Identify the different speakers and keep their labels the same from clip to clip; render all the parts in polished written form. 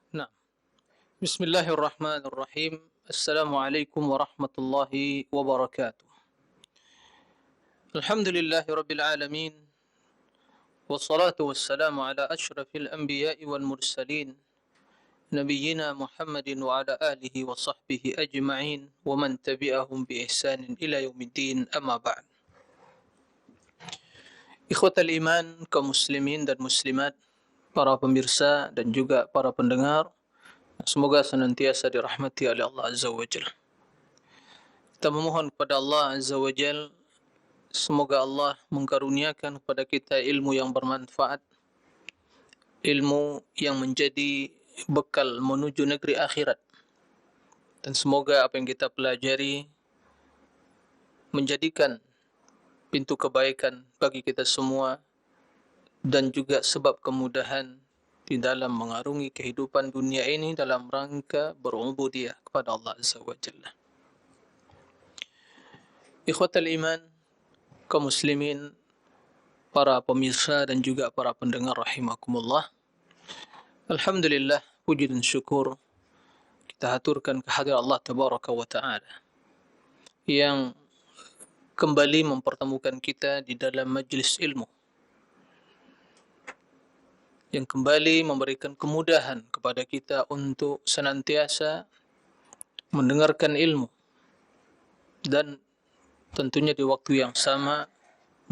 Speaker 1: Nah, Bismillahirrahmanirrahim. Assalamualaikum warahmatullahi wabarakatuh. Alhamdulillahi rabbil alamin. Wassalatu wassalamu ala ashrafil anbiya'i wal mursalin. Nabiyyina Muhammadin wa ala alihi wa sahbihi ajma'in. Wa man tabi'ahum bi ihsanin ila yaumiddin amma ba'd. Ikhwatal iman, kaum muslimin dan muslimat, para pemirsa dan juga para pendengar, semoga senantiasa dirahmati oleh Allah Azza wa Jalla. Kita memohon kepada Allah Azza wa Jal, semoga Allah mengkaruniakan kepada kita ilmu yang bermanfaat, ilmu yang menjadi bekal menuju negeri akhirat. Dan semoga apa yang kita pelajari menjadikan pintu kebaikan bagi kita semua dan juga sebab kemudahan di dalam mengarungi kehidupan dunia ini dalam rangka berubudiyah kepada Allah Azza wa Jalla. Ikhwatal iman, kaum muslimin, para pemirsa dan juga para pendengar rahimakumullah. Alhamdulillah, puji dan syukur kita haturkan kehadirat Allah Tabaraka wa Ta'ala yang kembali mempertemukan kita di dalam majlis ilmu, yang kembali memberikan kemudahan kepada kita untuk senantiasa mendengarkan ilmu dan tentunya di waktu yang sama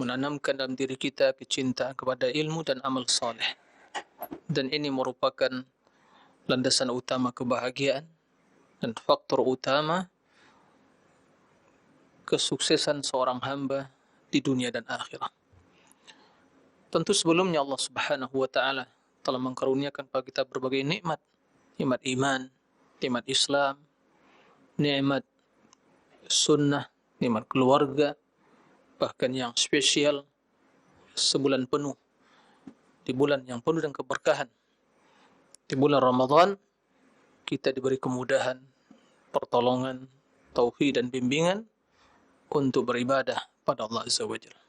Speaker 1: menanamkan dalam diri kita kecintaan kepada ilmu dan amal saleh. Dan ini merupakan landasan utama kebahagiaan dan faktor utama kesuksesan seorang hamba di dunia dan akhirat. Tentu sebelumnya Allah Subhanahu wa taala telah mengkaruniakan kepada kita berbagai nikmat, nikmat iman, nikmat Islam, nikmat sunnah, nikmat keluarga, bahkan yang spesial sebulan penuh, di bulan yang penuh dengan keberkahan. Di bulan Ramadan kita diberi kemudahan, pertolongan, taufik dan bimbingan untuk beribadah pada Allah Azza wa Jalla.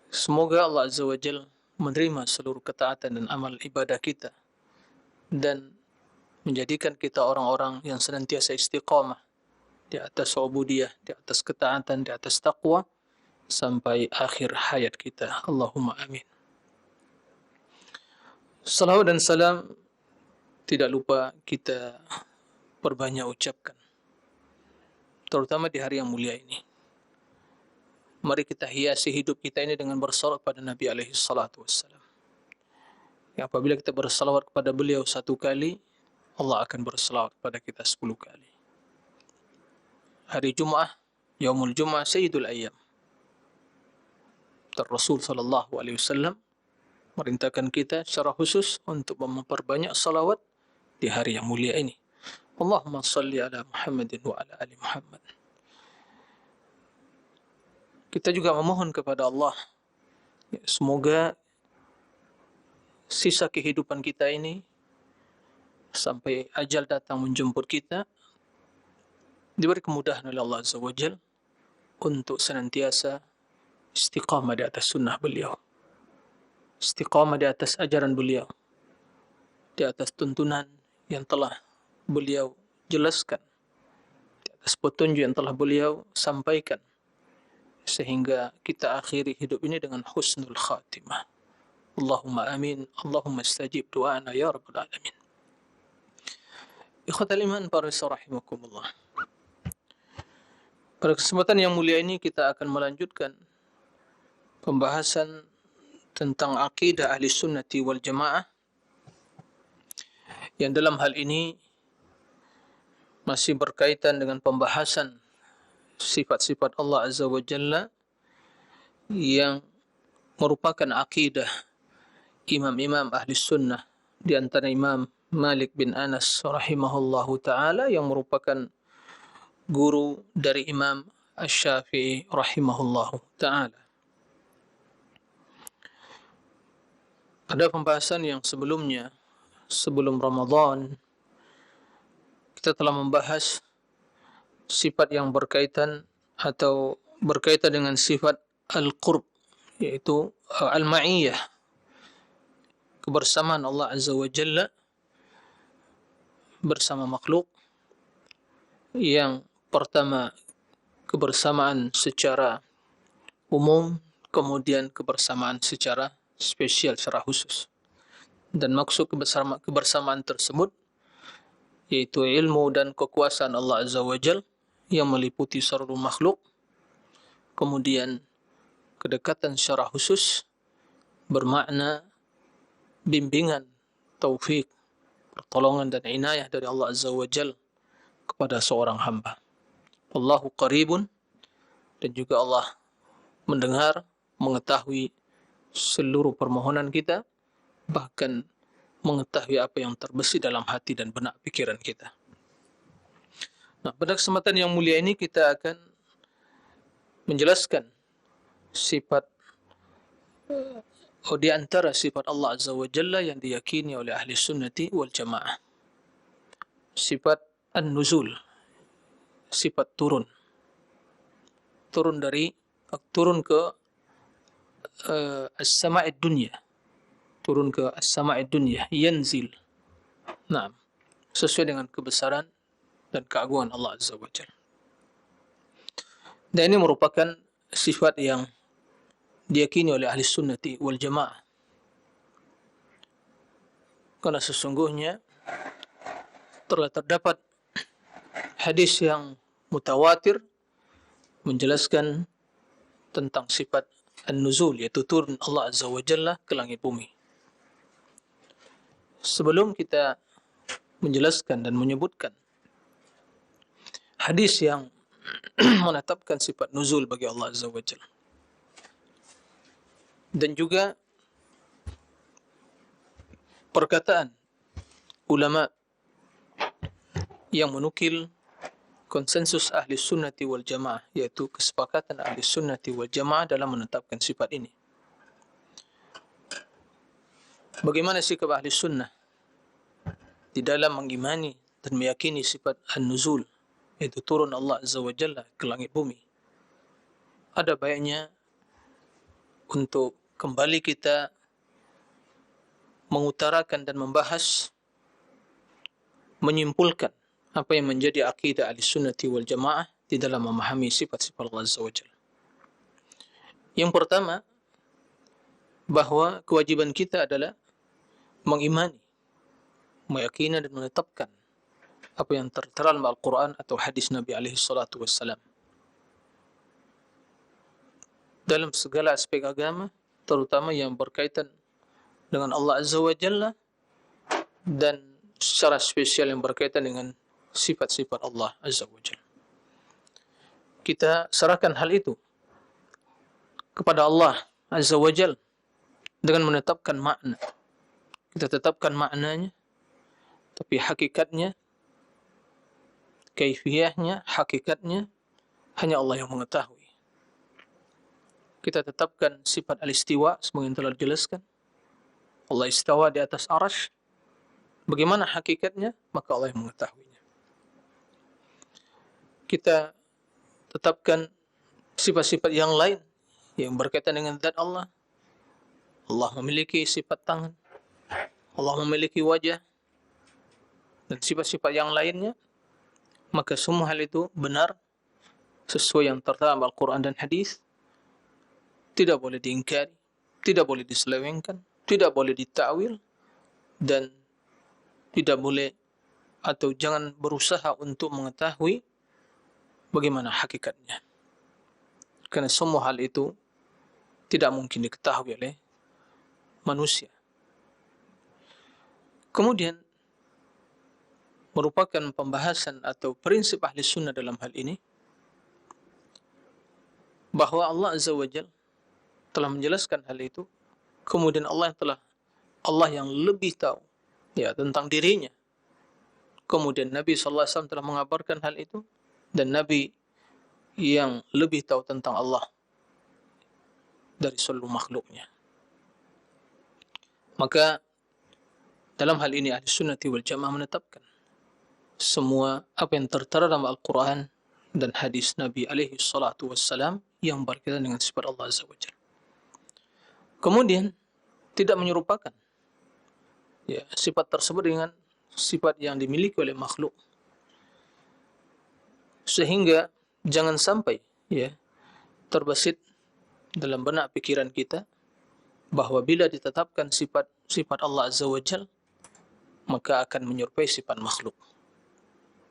Speaker 1: Semoga Allah Azza wa Jalla menerima seluruh ketaatan dan amal ibadah kita dan menjadikan kita orang-orang yang senantiasa istiqamah di atas ubudiyah, di atas ketaatan, di atas taqwa sampai akhir hayat kita. Allahumma amin. Salawat dan salam tidak lupa kita perbanyak ucapkan, terutama di hari yang mulia ini. Mari kita hiasi hidup kita ini dengan bersalawat pada Nabi alaihi salatu wassalam. Yang apabila kita bersalawat kepada beliau 1 kali, Allah akan bersalawat kepada kita 10 kali. Hari Jumaah, Yaumul Jumaah, Sayyidul Ayyam. Dan Rasul sallallahu alaihi wasallam merintahkan kita secara khusus untuk memperbanyak salawat di hari yang mulia ini. Allahumma salli ala Muhammadin wa ala ali Muhammad. Kita juga memohon kepada Allah, semoga sisa kehidupan kita ini sampai ajal datang menjemput kita diberi kemudahan oleh Allah Azza wa Jal untuk senantiasa istiqamah di atas sunnah beliau, istiqamah di atas ajaran beliau, di atas tuntunan yang telah beliau jelaskan, di atas petunjuk yang telah beliau sampaikan, sehingga kita akhiri hidup ini dengan husnul khatimah. Allahumma amin, Allahumma istajib du'ana ya rabbal alamin. Ikhwatal iman, para rahimakumullah. Pada kesempatan yang mulia ini kita akan melanjutkan pembahasan tentang akidah ahli sunnati wal jamaah, yang dalam hal ini masih berkaitan dengan pembahasan sifat-sifat Allah Azza wa Jalla yang merupakan akidah imam-imam ahli sunnah, di antara Imam Malik bin Anas rahimahullahu ta'ala yang merupakan guru dari Imam Asy-Syafi'i rahimahullahu ta'ala. Pada pembahasan yang sebelumnya, sebelum Ramadan, kita telah membahas sifat yang berkaitan atau berkaitan dengan sifat al-qurb, yaitu al-ma'iyyah, kebersamaan Allah Azza wa Jalla bersama makhluk. Yang pertama, kebersamaan secara umum, kemudian kebersamaan secara spesial, secara khusus. Dan maksud kebersamaan tersebut yaitu ilmu dan kekuasaan Allah Azza wa Jal yang meliputi seluruh makhluk. Kemudian kedekatan secara khusus bermakna bimbingan, taufik, pertolongan dan inayah dari Allah Azza wa Jal kepada seorang hamba. Allahu qaribun, dan juga Allah mendengar, mengetahui seluruh permohonan kita, bahkan mengetahui apa yang terbesit dalam hati dan benak pikiran kita. Nah, pada kesempatan yang mulia ini kita akan menjelaskan sifat di antara sifat Allah Azza wa Jalla yang diyakini oleh ahli sunnati wal jamaah. Sifat an-nuzul, sifat turun. Turun ke as-sama'id dunya. Turun ke as-sama'id dunya, yanzil. Nah, sesuai dengan kebesaran dan keagungan Allah Azza wa Jalla. Dan ini merupakan sifat yang diyakini oleh ahli sunnati wal jamaah. Karena sesungguhnya telah terdapat hadis yang mutawatir menjelaskan tentang sifat an-nuzul, yaitu turun Allah Azza wa Jalla ke langit bumi. Sebelum kita menjelaskan dan menyebutkan hadis yang menetapkan sifat nuzul bagi Allah Azza wa Jalla, dan juga perkataan ulama yang menukil konsensus ahli sunnati wal jamaah, yaitu kesepakatan ahli sunnati wal jamaah dalam menetapkan sifat ini. Bagaimana sikap ahli sunnah di dalam mengimani dan meyakini sifat an-nuzul, yaitu turun Allah Azza wa Jalla ke langit bumi? Ada baiknya untuk kembali kita mengutarakan dan membahas, menyimpulkan apa yang menjadi akidah ahli sunnati wal jamaah di dalam memahami sifat-sifat Allah Azza wa Jalla. Yang pertama, bahwa kewajiban kita adalah mengimani, meyakini dan menetapkan apa yang tertera dalam Al-Quran atau hadis Nabi alaihi salatu wassalam dalam segala aspek agama, terutama yang berkaitan dengan Allah Azza wa Jalla, dan secara spesial yang berkaitan dengan sifat-sifat Allah Azza wa Jalla. Kita serahkan hal itu kepada Allah Azza wa Jalla dengan menetapkan makna. Kita tetapkan maknanya, tapi hakikatnya, kaifiyahnya, hakikatnya hanya Allah yang mengetahui. Kita tetapkan sifat al-istiwa sebagaimana telah dijelaskan. Allah istawa di atas arasy. Bagaimana hakikatnya? Maka Allah yang mengetahuinya. Kita tetapkan sifat-sifat yang lain yang berkaitan dengan zat Allah. Allah memiliki sifat tangan, Allah memiliki wajah, dan sifat-sifat yang lainnya. Maka semua hal itu benar sesuai yang tertera dalam Al-Quran dan hadis. Tidak boleh diingkari, tidak boleh diselewengkan, tidak boleh ditakwil, dan tidak boleh atau jangan berusaha untuk mengetahui bagaimana hakikatnya. Karena semua hal itu tidak mungkin diketahui oleh manusia. Kemudian merupakan pembahasan atau prinsip ahli sunnah dalam hal ini, bahwa Allah Azza wa Jalla telah menjelaskan hal itu, kemudian Allah yang lebih tahu tentang dirinya. Kemudian Nabi SAW telah mengabarkan hal itu, dan Nabi yang lebih tahu tentang Allah dari seluruh makhluknya. Maka dalam hal ini ahli sunnati wal jamaah menetapkan semua apa yang tertera dalam Al-Quran dan hadis Nabi alaihi salatu wassalam yang berkaitan dengan sifat Allah Azza wa Jalla. Kemudian tidak menyerupakan sifat tersebut dengan sifat yang dimiliki oleh makhluk. Sehingga jangan sampai ya terbesit dalam benak pikiran kita bahwa bila ditetapkan sifat Allah Azza wa Jal, maka akan menyerupai sifat makhluk.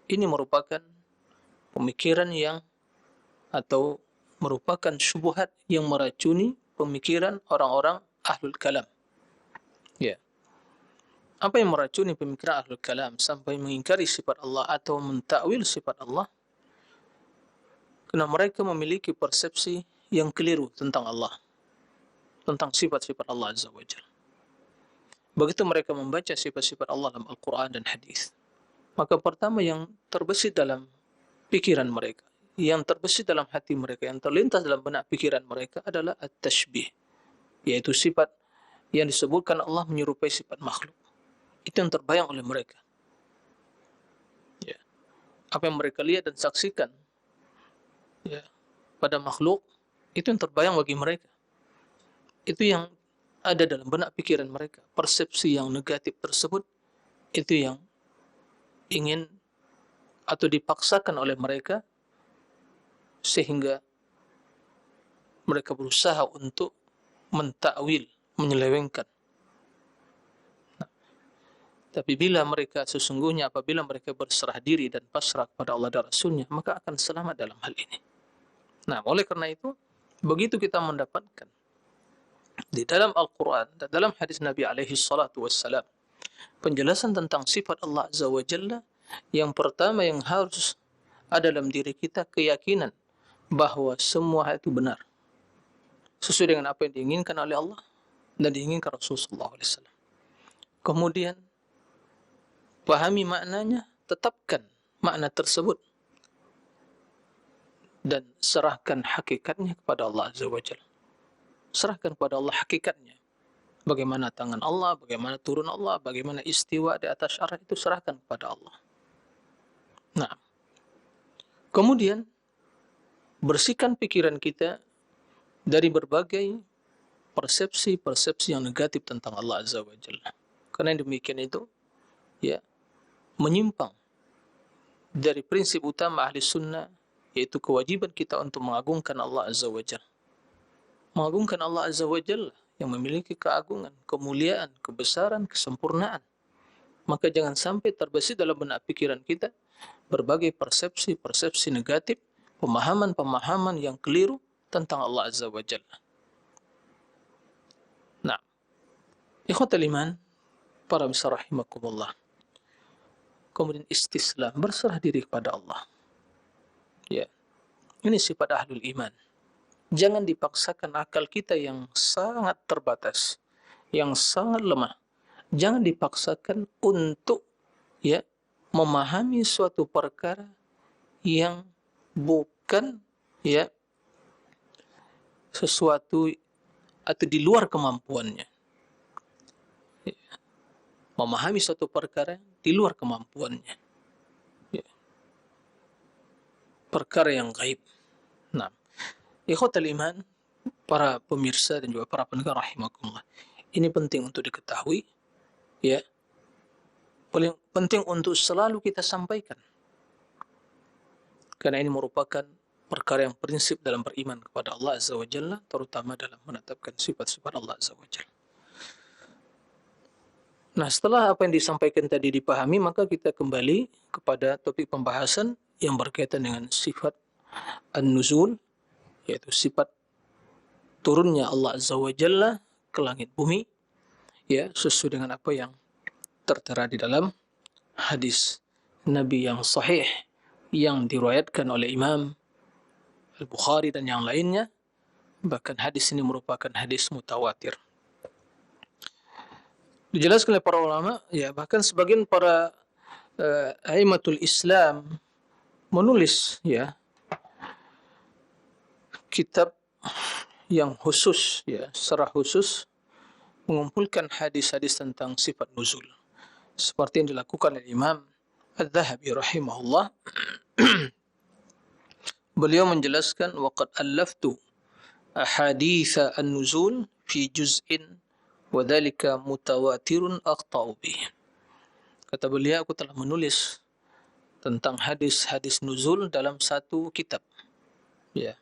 Speaker 1: Ini merupakan pemikiran yang atau merupakan syubhat yang meracuni pemikiran orang-orang ahlul kalam. Ya. Apa yang meracuni pemikiran ahlul kalam sampai mengingkari sifat Allah atau mentakwil sifat Allah? Karena mereka memiliki persepsi yang keliru tentang Allah, tentang sifat-sifat Allah Azza wa Jalla. Begitu mereka membaca sifat-sifat Allah dalam Al-Quran dan Hadis, maka pertama yang terbesit dalam pikiran mereka, yang terbesit dalam hati mereka, yang terlintas dalam benak pikiran mereka adalah at-tashbih, yaitu sifat yang disebutkan Allah menyerupai sifat makhluk. Itu yang terbayang oleh mereka. Ya. Apa yang mereka lihat dan saksikan ya, pada makhluk, itu yang terbayang bagi mereka. Itu yang ada dalam benak pikiran mereka. Persepsi yang negatif tersebut, itu yang ingin atau dipaksakan oleh mereka, sehingga mereka berusaha untuk mentakwil, menyelewengkan. Tapi bila mereka sesungguhnya, apabila mereka berserah diri dan pasrah kepada Allah dan Rasulnya, maka akan selamat dalam hal ini. Nah, oleh karena itu, begitu kita mendapatkan di dalam Al-Quran dan dalam hadis Nabi alaihi salatu wassalam penjelasan tentang sifat Allah Azza wa Jalla, yang pertama yang harus ada dalam diri kita keyakinan bahwa semua itu benar, sesuai dengan apa yang diinginkan oleh Allah dan diinginkan Rasulullah SAW. Kemudian pahami maknanya, tetapkan makna tersebut, dan serahkan hakikatnya kepada Allah Azza wa Jalla. Serahkan kepada Allah hakikatnya. Bagaimana tangan Allah, bagaimana turun Allah, bagaimana istiwa di atas arsh, itu serahkan kepada Allah. Nah, kemudian bersihkan pikiran kita dari berbagai persepsi-persepsi yang negatif tentang Allah Azza wa Jalla. Karena demikian itu, ya, menyimpang dari prinsip utama ahli sunnah, yaitu kewajiban kita untuk mengagungkan Allah Azza wa Jalla. Mengagungkan Allah Azza wa Jalla yang memiliki keagungan, kemuliaan, kebesaran, kesempurnaan. Maka jangan sampai terbesit dalam benak pikiran kita berbagai persepsi-persepsi negatif, pemahaman-pemahaman yang keliru tentang Allah Azza wa Jalla. Nah, ikhwatal iman, para misal rahimakumullah. Kemudian istislam, berserah diri kepada Allah. Ya, ini sifat ahlul iman. Jangan dipaksakan akal kita yang sangat terbatas, yang sangat lemah. Jangan dipaksakan untuk ya memahami suatu perkara yang bukan ya sesuatu atau di luar kemampuannya. Ya. Memahami suatu perkara di luar kemampuannya. Ya. Perkara yang gaib. Nah, ikhwatal iman, para pemirsa dan juga para pendengar rahimakumullah, ini penting untuk diketahui, ya. Paling penting untuk selalu kita sampaikan. Karena ini merupakan perkara yang prinsip dalam beriman kepada Allah Azza wa Jalla, terutama dalam menetapkan sifat-sifat Allah Azza wa Jalla. Nah, setelah apa yang disampaikan tadi dipahami, maka kita kembali kepada topik pembahasan yang berkaitan dengan sifat an-nuzul, yaitu sifat turunnya Allah Azza wa Jalla ke langit bumi, ya, sesuai dengan apa yang tertera di dalam hadis Nabi yang sahih yang diriwayatkan oleh Imam Al-Bukhari dan yang lainnya. Bahkan hadis ini merupakan hadis mutawatir. Dijelaskan oleh para ulama, ya, bahkan sebagian para a'immatul Islam menulis ya kitab yang khusus, ya, secara khusus mengumpulkan hadis-hadis tentang sifat nuzul, seperti yang dilakukan oleh Imam Al-Dhahabi rahimahullah. Beliau menjelaskan, waqad allaftu ahaditha an-nuzul fi juz'in wa dhalika mutawatirun aqta'u bih. Kata beliau, aku telah menulis tentang hadis-hadis nuzul dalam satu kitab. Ya.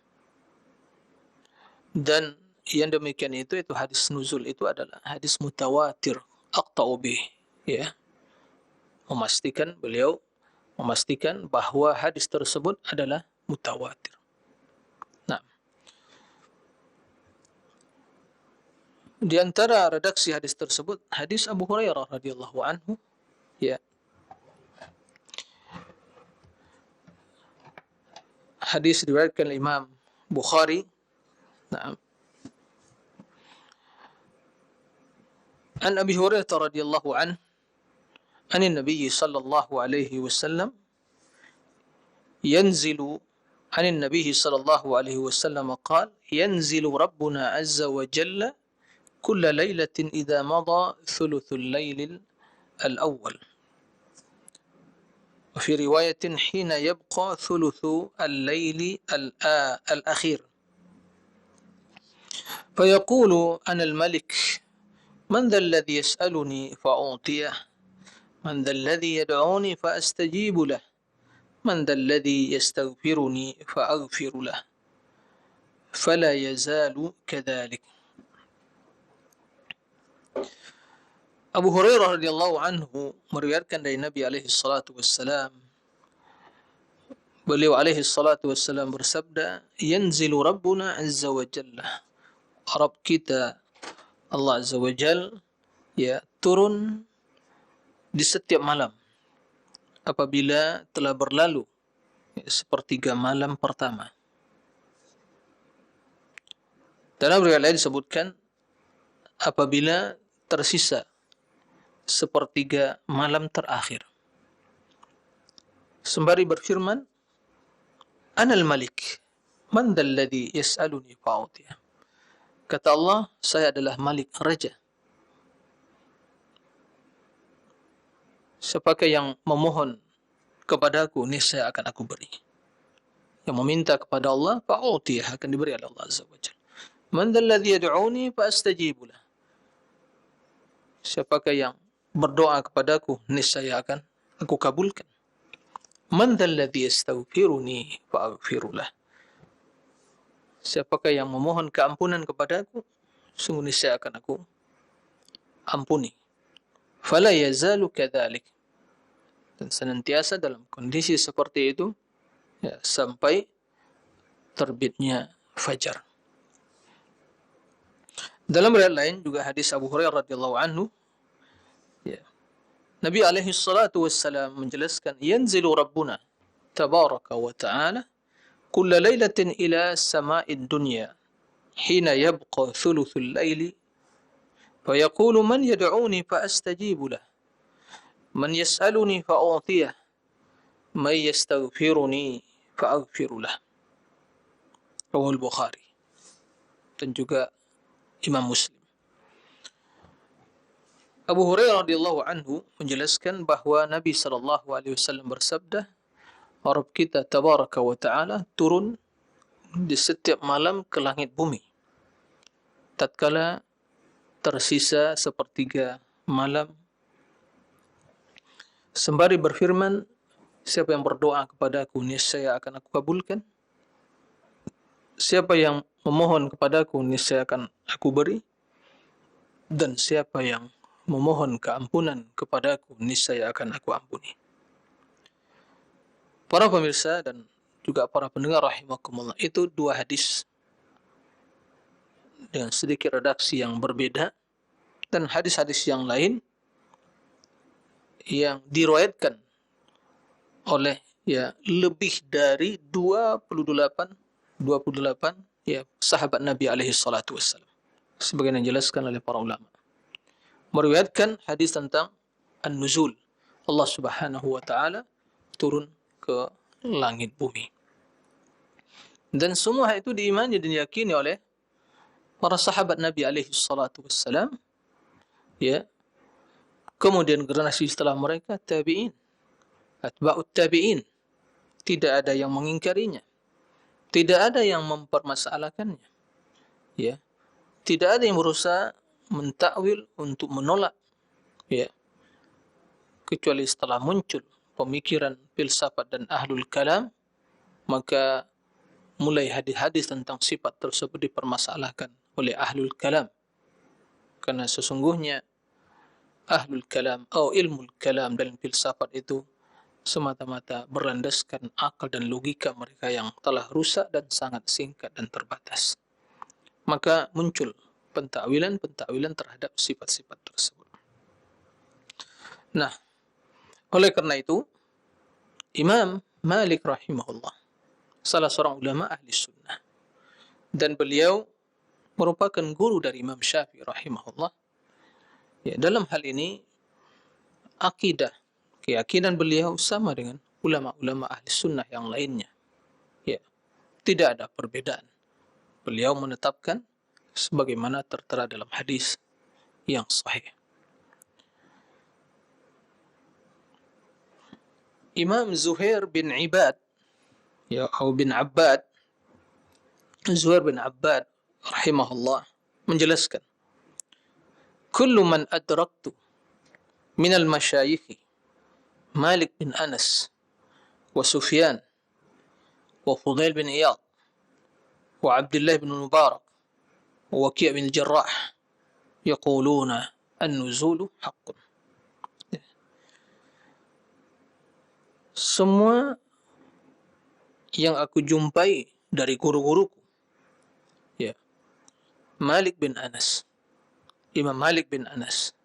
Speaker 1: Dan yang demikian itu hadis nuzul itu adalah hadis mutawatir, aqta'u bih. Ya. Beliau memastikan bahwa hadis tersebut adalah mutawatir. Nah, di antara redaksi hadis tersebut hadis Abu Hurairah radhiyallahu anhu, ya. Hadis diriwayatkan Imam Bukhari. Nah, an Abi Hurairah radhiyallahu anhu عن النبي صلى الله عليه وسلم ينزل عن النبي صلى الله عليه وسلم قال ينزل ربنا عز وجل كل ليلة إذا مضى ثلث الليل الأول وفي رواية حين يبقى ثلث الليل الأخير فيقول أنا الملك من ذا الذي يسألني فأعطيه من ذا الذي يدعوني فأستجيب له من ذا الذي يستغفرني فأغفر له فلا يزال كذلك. Abu Hurairah radhiyallahu anhu meriwayatkan dari Nabi alaihi salatu wassalam, beliau alaihi salatu wassalam bersabda, yanzilu rabbuna azza wa jalla, Rabb kita Allah azza wa jalla, ya, turun di setiap malam apabila telah berlalu sepertiga malam pertama. Dalam riwayat lain disebutkan apabila tersisa sepertiga malam terakhir. Sembari berfirman, Anal Malik, man dhal ladzi yas'aluni fa'utiyah. Kata Allah, saya adalah Malik, Raja. Siapakah yang memohon kepadaku, niscaya akan aku beri. Yang meminta kepada Allah, fa'utiyah, akan diberi oleh Allah Azza wa Jalla. Man dhal ladzi yad'uni fa'astajibu lah. Siapakah yang berdoa kepadaku, niscaya akan aku kabulkan. Man dhal ladzi yastaghfiruni fa'aghfiru lah. Siapakah yang memohon keampunan kepadaku, sungguh niscaya akan aku ampuni. Fala yazalu kadzalik. Dan senantiasa dalam kondisi seperti itu, ya, sampai terbitnya fajar. Dalam riwayat lain juga hadis Abu Hurairah radhiyallahu anhu, ya, Nabi alaihi salatu wassalam menjelaskan, yanzilu rabbuna tabaraka wa ta'ala kulla lailatin ila sama'id dunya hina yabqa thuluthul laili fayaqulu man yad'uni fa astajibu lah man yas'aluni fa u'tiyah man yastaghfiruni fa aghfiru lah. Rawahul Bukhari dan juga Imam Muslim. Abu Hurairah radhiyallahu anhu menjelaskan bahwa Nabi sallallahu alaihi wasallam bersabda, Rabb kita tabaraka wa ta'ala turun di setiap malam ke langit bumi tatkala tersisa sepertiga malam, sembari berfirman, siapa yang berdoa kepadaku, niscaya akan aku kabulkan. Siapa yang memohon kepadaku, niscaya akan aku beri. Dan siapa yang memohon keampunan kepadaku, niscaya akan aku ampuni. Para pemirsa dan juga para pendengar rahimakumullah, itu dua hadis dengan sedikit redaksi yang berbeda, dan hadis-hadis yang lain yang diriwayatkan oleh, ya, lebih dari 28 ya, sahabat Nabi alaihi salatu wassalam, sebagaimana dijelaskan oleh para ulama, meriwayatkan hadis tentang an-nuzul, Allah Subhanahu wa taala turun ke langit bumi. Dan semua itu diimani dan diyakini oleh para sahabat Nabi alaihi salatu wassalam, ya. Kemudian generasi setelah mereka tabi'in, atba'ut tabi'in, tidak ada yang mengingkarinya, tidak ada yang mempermasalahkannya, ya. Tidak ada yang berusaha mentakwil untuk menolak, ya, kecuali setelah muncul pemikiran filsafat dan ahlul kalam, maka mulai hadis-hadis tentang sifat tersebut dipermasalahkan oleh ahlul kalam. Karena sesungguhnya ahlul kalam atau ilmu kalam dan filsafat itu semata-mata berlandaskan akal dan logika mereka yang telah rusak dan sangat singkat dan terbatas. Maka muncul pentakwilan terhadap sifat-sifat tersebut. Nah, oleh karena itu, Imam Malik rahimahullah, salah seorang ulama ahli sunnah, dan beliau merupakan guru dari Imam Syafi'i rahimahullah. Ya, dalam hal ini, keyakinan beliau sama dengan ulama-ulama ahli sunnah yang lainnya. Ya, tidak ada perbedaan. Beliau menetapkan sebagaimana tertera dalam hadis yang sahih. Imam Zuhair bin Ibad, ya, atau bin Abbad, Zuhair bin Abbad rahimahullah menjelaskan, kullu man adraktu min al-masyayikh Malik bin Anas wa Sufyan wa Fudail bin Iyad wa Abdullah bin Mubarak wa Waki' bin Jarrah yaquluna an-nuzulu haqqun. Semua yang aku jumpai dari guru-guruku, ya, Malik bin Anas, Imam Malik bin Anas,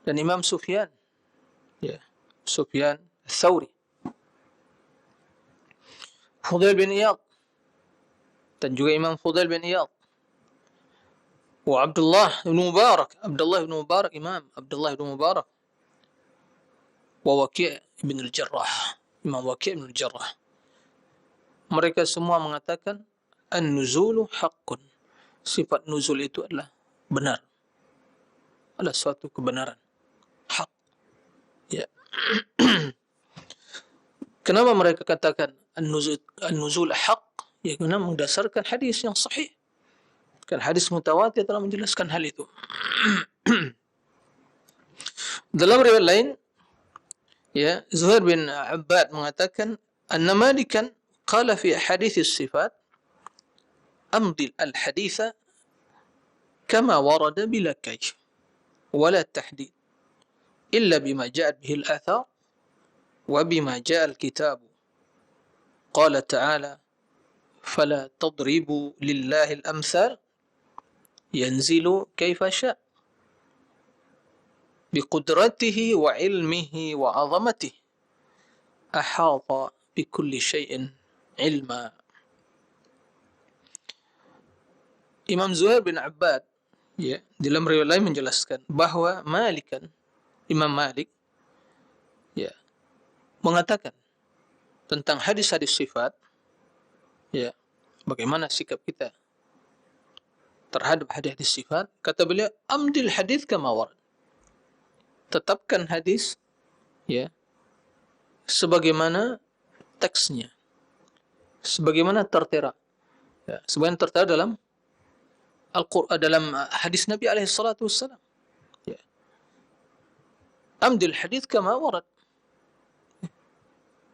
Speaker 1: dan Imam Sufyan, ya, Sufyan Thawri, Fudail bin Iyad, dan juga Imam Fudail bin Iyad, wa Abdullah bin Mubarak, Imam Abdullah bin Mubarak, wa Waki' bin al-Jarrah, Imam Waki' bin al-Jarrah. Mereka semua mengatakan an-nuzulu haqqun. Sifat nuzul itu adalah benar. Adalah suatu kebenaran. Hak. Ya. Kenapa mereka katakan an-nuzul haq? Ya, karena mendasarkan hadis yang sahih. Kan hadis mutawatir telah menjelaskan hal itu. Dalam riwayat lain, ya, Zuhair bin Abbad mengatakan anna Malikan qala fi hadits sifat amdil al-haditha kama warada bila kayf wala tahdid illa bima ja'at bihi al-athar wa bima ja'a al-kitab. Qala ta'ala fala tadribu lillahi al-amthal yanzilu kayfa sya' biqudratihi wa ilmihi wa 'azamatihi ahata bikulli syai'in ilma. Imam Zuhair bin Abbad, ya, dalam riwayat lain menjelaskan bahwa Imam Malik, ya, mengatakan tentang hadis-hadis sifat, ya, bagaimana sikap kita terhadap hadis-hadis sifat. Kata beliau, amdil hadis kama warad. Tetapkan hadis, ya, sebagaimana teksnya, sebagaimana tertera, ya, sebagaimana tertera dalam Al-Quran, dalam hadis Nabi alaihi salatu wassalam. Ya. Amdil hadis kama warad.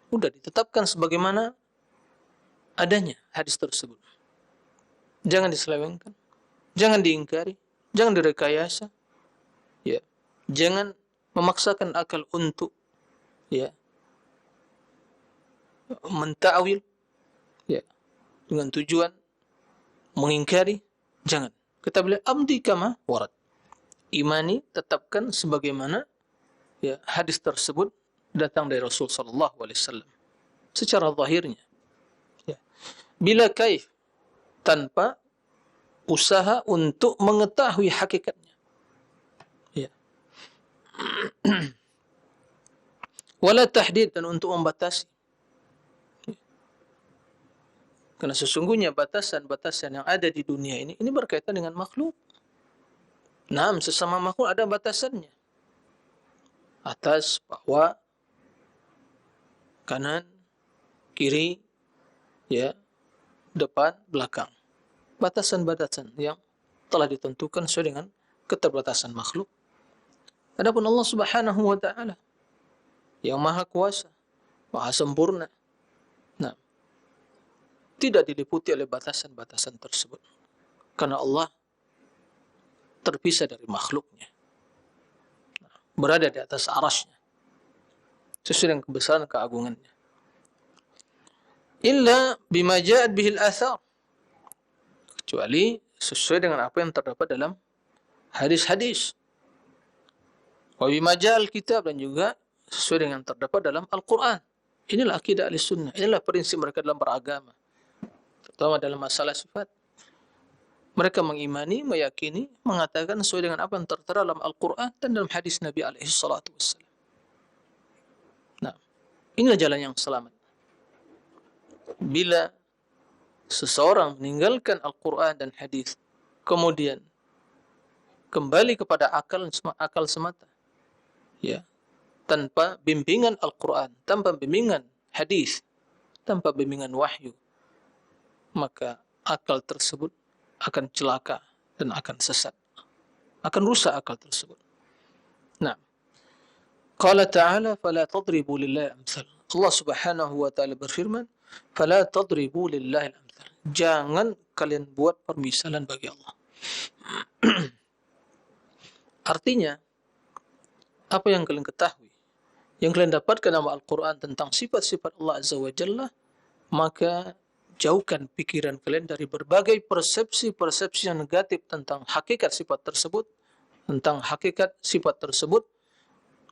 Speaker 1: Sudah ditetapkan sebagaimana adanya hadis tersebut. Jangan diselewengkan, jangan diingkari, jangan direkayasa, ya, jangan memaksakan akal untuk, ya, menta'wil, ya, dengan tujuan mengingkari. Jangan. Kata beliau, amdi kama warad. Imani, tetapkan sebagaimana, ya, hadis tersebut datang dari Rasul sallallahu alaihi wasallam secara zahirnya. Ya. Bila kaif, tanpa usaha untuk mengetahui hakikatnya. Ya. Wala tahdid, dan untuk membatasi. Karena sesungguhnya batasan-batasan yang ada di dunia ini berkaitan dengan makhluk. Naam, sesama makhluk ada batasannya. Atas, bawah, kanan, kiri, ya, depan, belakang. Batasan-batasan yang telah ditentukan sesuai dengan keterbatasan makhluk. Adapun Allah Subhanahu wa taala yang maha kuasa, maha sempurna, nah, tidak diliputi oleh batasan-batasan tersebut. Karena Allah terpisah dari makhluknya, berada di atas arasy-Nya, sesuai dengan kebesaran keagungannya. Illa bima ja'at bihil athar, kecuali sesuai dengan apa yang terdapat dalam hadis-hadis. Wa bima ja'al kitab, dan juga sesuai dengan terdapat dalam Al-Quran. Inilah akidah Ahlussunnah, inilah prinsip mereka dalam beragama, terutama dalam masalah sifat. Mereka mengimani, meyakini, mengatakan sesuai dengan apa yang tertera dalam Al-Quran dan dalam hadis Nabi alaihi salatu wassalam. Nah, inilah jalan yang selamat. Bila seseorang meninggalkan Al-Quran dan hadis, kemudian kembali kepada akal semata, ya, tanpa bimbingan Al-Quran, tanpa bimbingan hadis, tanpa bimbingan wahyu, maka akal tersebut akan celaka dan akan sesat, akan rusak akal tersebut. Nah, qala ta'ala fala tadribu lillahi amthal. Allah Subhanahu wa taala berfirman, fala tadribu lillahi amthal. Jangan kalian buat permisalan bagi Allah. Artinya, apa yang kalian ketahui, yang kalian dapatkan dalam Al-Quran tentang sifat-sifat Allah Azza wa Jalla, maka jauhkan pikiran kalian dari berbagai persepsi-persepsi yang negatif tentang hakikat sifat tersebut,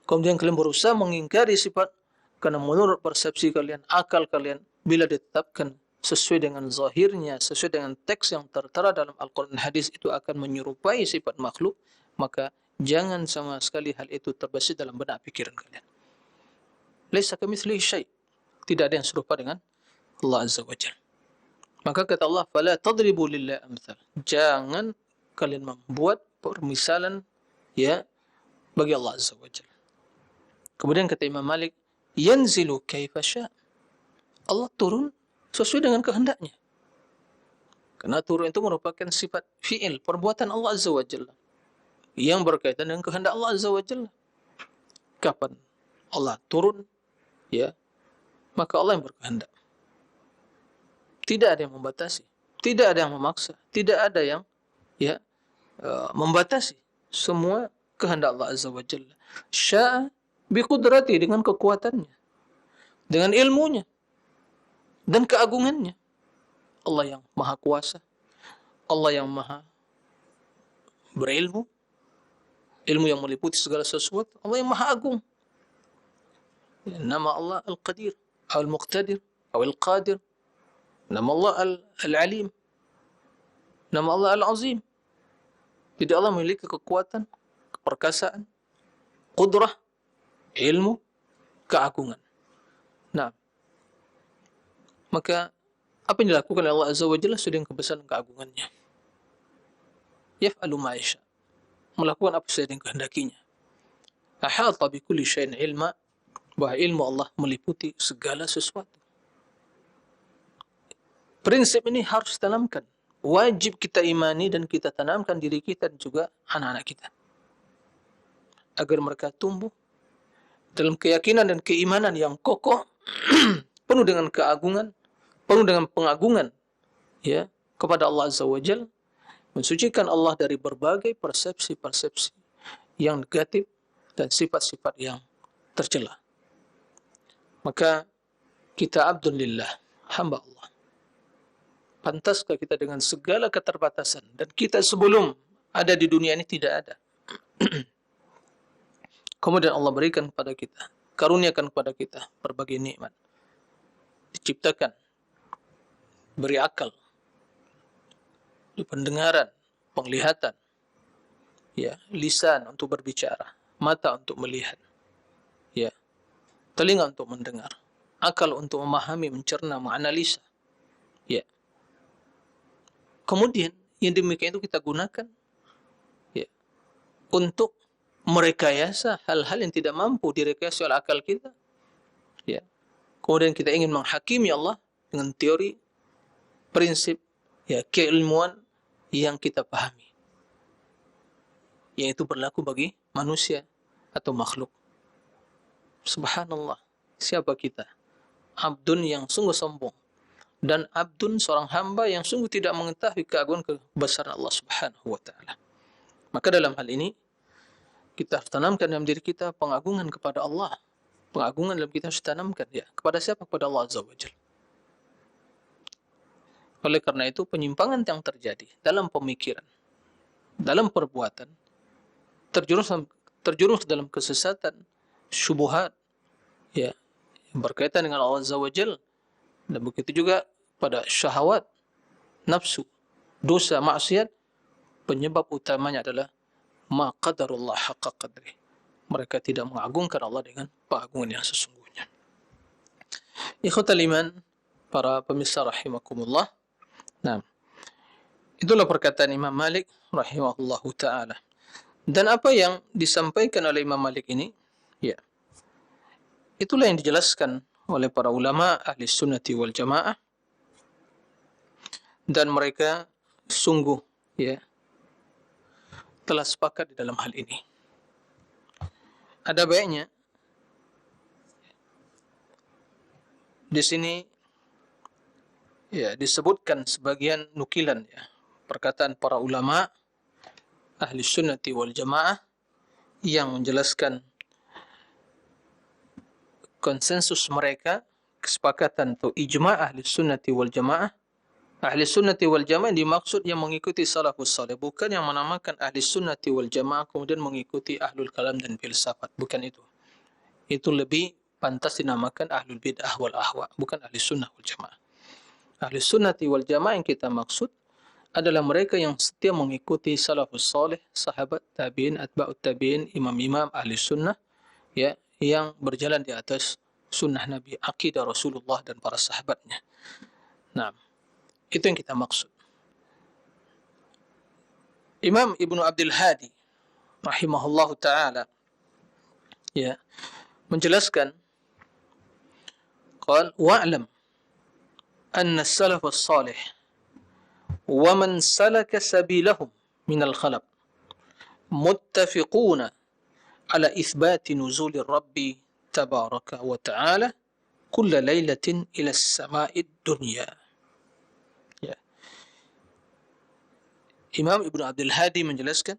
Speaker 1: kemudian kalian berusaha mengingkari sifat, karena menurut persepsi kalian, akal kalian, bila ditetapkan sesuai dengan zahirnya, sesuai dengan teks yang tertera dalam Al-Quran dan hadis, itu akan menyerupai sifat makhluk, maka jangan sama sekali hal itu terbesit dalam benak pikiran kalian. Laisa kamitslihi syai', tidak ada yang serupa dengan Allah Azza wa Jalla. Maka kata Allah, fala tadribu lillahi amthal. Jangan kalian membuat permisalan, ya, bagi Allah Azza wa Jalla. Kemudian kata Imam Malik, yanzilu kaifa sya'. Allah turun sesuai dengan kehendaknya. Karena turun itu merupakan sifat fi'il, perbuatan Allah Azza wa Jalla, yang berkaitan dengan kehendak Allah Azza wa Jalla. Kapan Allah turun, ya, maka Allah yang berkehendak. Tidak ada yang membatasi, tidak ada yang memaksa, tidak ada yang, ya, membatasi. Semua kehendak Allah Azza wa Jalla. Sya'a biqudrati, dengan kekuatannya, dengan ilmunya dan keagungannya. Allah yang maha kuasa, Allah yang maha berilmu, ilmu yang meliputi segala sesuatu, Allah yang maha agung. Nama Allah Al-Qadir, Al-Muqtadir, Al-Qadir. Nama Allah Al-Alim, nama Allah Al-Azim. Jadi Allah memiliki kekuatan, keperkasaan, qudrah, ilmu, keagungan. Nah, maka apa yang dilakukan oleh Allah Azza wa Jalla sesuai dengan kebesaran keagungannya. Yaf'alu ma yasha', melakukan apa saja yang kehendakinya. Ahata bi kulli syai'in ilma, bahwa ilmu Allah meliputi segala sesuatu. Prinsip ini harus ditanamkan, wajib kita imani dan kita tanamkan diri kita dan juga anak-anak kita, agar mereka tumbuh dalam keyakinan dan keimanan yang kokoh, penuh dengan keagungan, penuh dengan pengagungan, ya, kepada Allah Azza wa Jalla, mensucikan Allah dari berbagai persepsi-persepsi yang negatif dan sifat-sifat yang tercela. Maka kita abdulillah, hamba Allah. Pantaskah kita dengan segala keterbatasan, dan kita sebelum ada di dunia ini tidak ada. Kemudian Allah berikan kepada kita, karuniakan kepada kita berbagai nikmat. Diciptakan, beri akal, pendengaran, penglihatan, ya, lisan untuk berbicara, mata untuk melihat, ya, telinga untuk mendengar, akal untuk memahami, mencerna, menganalisa, ya. Kemudian yang demikian itu kita gunakan, ya, untuk merekayasa hal-hal yang tidak mampu direkayasa oleh akal kita, ya. Kemudian kita ingin menghakimi Allah dengan teori, prinsip, ya, keilmuan yang kita pahami, yang itu berlaku bagi manusia atau makhluk? Subhanallah. Siapa kita? Abdun yang sungguh sombong. Dan abdun seorang hamba yang sungguh tidak mengetahui keagungan kebesaran Allah Subhanahu wa taala. Maka dalam hal ini kita harus tanamkan dalam diri kita pengagungan kepada Allah. Pengagungan dalam kita harus tanamkan ya. Kepada siapa? Kepada Allah Azza wa Jalla. Oleh karena itu penyimpangan yang terjadi dalam pemikiran, dalam perbuatan, terjerumus dalam kesesatan, syubhat ya, yang berkaitan dengan Allah Azza wa Jalla, dan begitu juga pada syahwat, nafsu, dosa, maksiat, penyebab utamanya adalah ma qadarullah haqqa qadri. Mereka tidak mengagungkan Allah dengan pengagungan yang sesungguhnya. Ikhwatal iman, para pemirsa rahimakumullah. Nah, itulah perkataan Imam Malik rahimahullahu taala. Dan apa yang disampaikan oleh Imam Malik ini, ya, itulah yang dijelaskan oleh para ulama ahli sunnati wal jamaah, dan mereka sungguh ya telah sepakat di dalam hal ini. Ada baiknya di sini ya disebutkan sebagian nukilan ya perkataan para ulama ahli sunnati wal jamaah yang menjelaskan konsensus mereka, kesepakatan atau ijma' ahli sunnati wal jamaah. Ahli sunnati wal jamaah dimaksud yang mengikuti salafus salih, bukan yang menamakan ahli sunnati wal jamaah kemudian mengikuti ahlul kalam dan filsafat, bukan itu. Itu lebih pantas dinamakan ahlul bid'ah wal ahwa, bukan ahli sunnah wal jamaah. Ahli sunnati wal jamaah yang kita maksud adalah mereka yang setia mengikuti salafus salih, sahabat, tabi'in, atba'ut tabi'in, imam-imam ahli sunnah ya, yang berjalan di atas sunnah Nabi, akidah Rasulullah dan para sahabatnya. Nah, itu yang kita maksud. Imam Ibnu Abdul Hadi rahimahullahu taala ya menjelaskan, qala wa'lam anna as-salaf as-salih wa man salaka sabilahum min al-khalaq muttafiquna ala ithbati nuzul ar-rabb tabaraka wa ta'ala kulla lailatin ila as-sama'i ad-dunya. Imam Ibnu Abdul Hadi menjelaskan,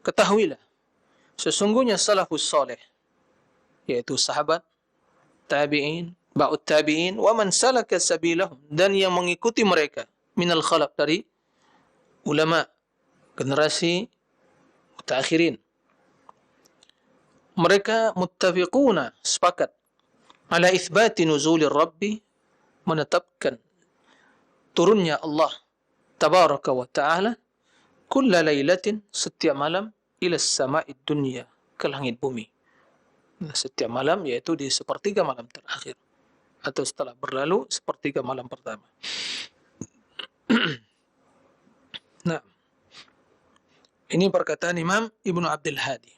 Speaker 1: ketahuilah sesungguhnya salafus salih, yaitu sahabat, tabi'in, ba'ut tabi'in, wa man salaka sabilahum, dan yang mengikuti mereka, minal khalaq, dari ulama generasi mutaakhirin. Mereka muttafiquna, sepakat, ala ithbati nuzulir rabbi, menetapkan turunnya Allah tabaraka wa ta'ala kulla lailatin, setiap malam, ila sama'id dunya, ke langit bumi. Setiap malam yaitu di sepertiga malam terakhir atau setelah berlalu sepertiga malam pertama. Nah, ini perkataan Imam Ibnu Abdul Hadi.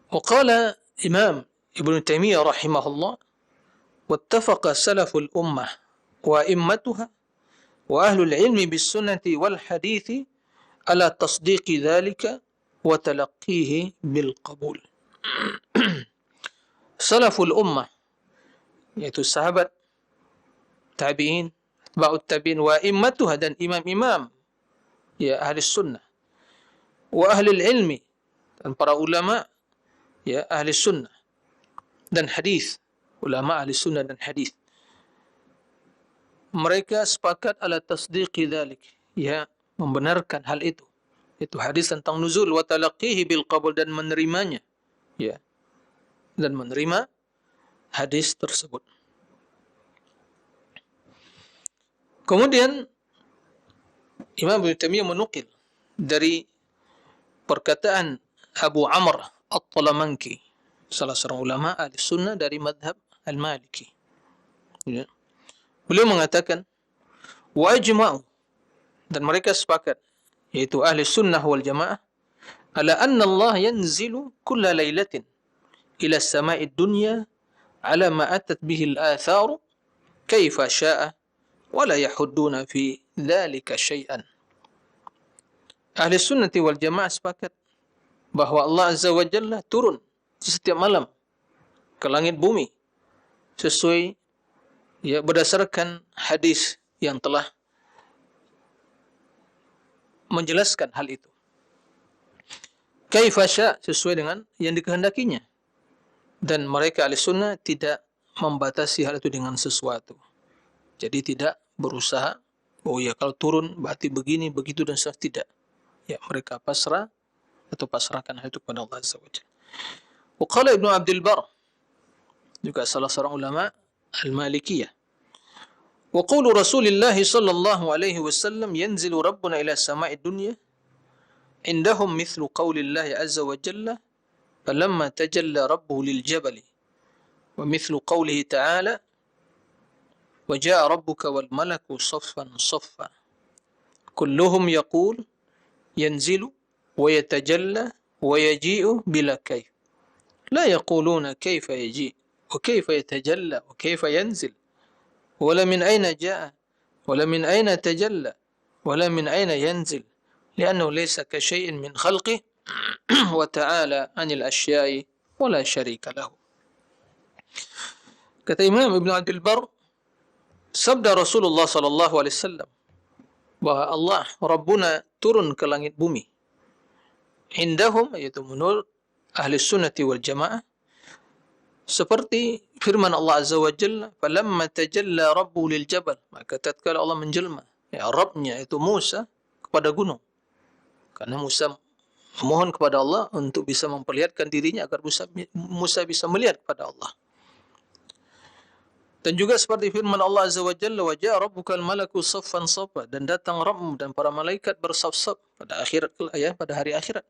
Speaker 1: Waqala Imam Ibnu Taimiyah rahimahullah, wattafaqa salaful ummah wa immatuha wa ahlul ilmi bis sunnati wal hadithi ala tasdiqi dhalika wa talaqqihi bil qabul. Salaful ummah, yaitu sahabat, tabi'in, ba'ut tabi'in, wa immatuha, dan imam-imam ya ahli sunnah, wa ahli ilmi, dan para ulama ya ahli sunnah dan hadis, ulama ahli sunnah dan hadis, mereka sepakat ala tasdiqi dzalik, ya membenarkan hal itu hadis tentang nuzul, wa talaqqihi bil qabul, dan menerimanya ya, dan menerima hadis tersebut. Kemudian Imam Ibnu Taimiyah menukil dari perkataan Abu Amr At-Talamanki, salah seorang ulama ahli sunnah dari madhab Al-Maliki ya. Beliau mengatakan, wa ajma'u, dan mereka sepakat, yaitu ahli sunnah wal jamaah, ala anna Allah yanzilu kulla lailatin ila sama'id dunya ala ma atat bihi al-atharu kaifa sya'a wa la yahudduna fi dhalika syai'an. Ahli sunnati wal jamaah sepakat bahwa Allah Azza wa Jalla turun setiap malam ke langit bumi sesuai berdasarkan hadis yang telah menjelaskan hal itu. Kaifa sya' sesuai dengan yang dikehendakinya. Dan mereka ahli sunnah tidak membatasi hal itu dengan sesuatu. Jadi tidak berusaha, oh ya kalau turun berarti begini, begitu dan sebagainya. Tidak. Ya, mereka pasrah atau pasrahkan hal itu kepada Allah Azza wa Jalla. Waqala Ibnu Abdul Bar, juga salah seorang ulama Al-Malikiyah. Wa qulu Rasulillah sallallahu alaihi wasallam yanzilu rabbuna ila sama'id dunya indahum mithlu qawlillahi azza wa jalla falamma tajalla rabbuhu lil jabali wa mithlu qawlihi ta'ala wa ja'a rabbuka wal malaku saffan saffa kulluhum yaqul yanzilu wa yatajalla wa yaji'u bila kayf la yaquluna kayfa yaji' wa kayfa yatajalla wa kayfa yanzil wala min ayna ja'a wala min ayna tajalla wala min ayna yanzil li'annahu laysa ka syai'in min khalqih wa ta'ala 'anil asya'i wa la syarika lahu. Kata Imam Ibn Abdul Bar, sabda Rasulullah sallallahu alaihi wasallam bahwa Allah Rabbuna turun ke langit bumi. Indahum, yaitu menurut ahli sunnati wal jamaah, seperti firman Allah Azza wa Jalla, falamma tajalla rabbu lil jabal, maka tatkala Allah menjelma, ya Rabbnya itu Musa kepada gunung. Karena Musa memohon kepada Allah untuk bisa memperlihatkan dirinya agar Musa bisa melihat kepada Allah. Dan juga seperti firman Allah Azza wa Jalla, wa ja'a rabbukal malaku saffan saffa, dan datang Rabbmu dan para malaikat bersaf-saf pada akhirat, pada hari akhirat.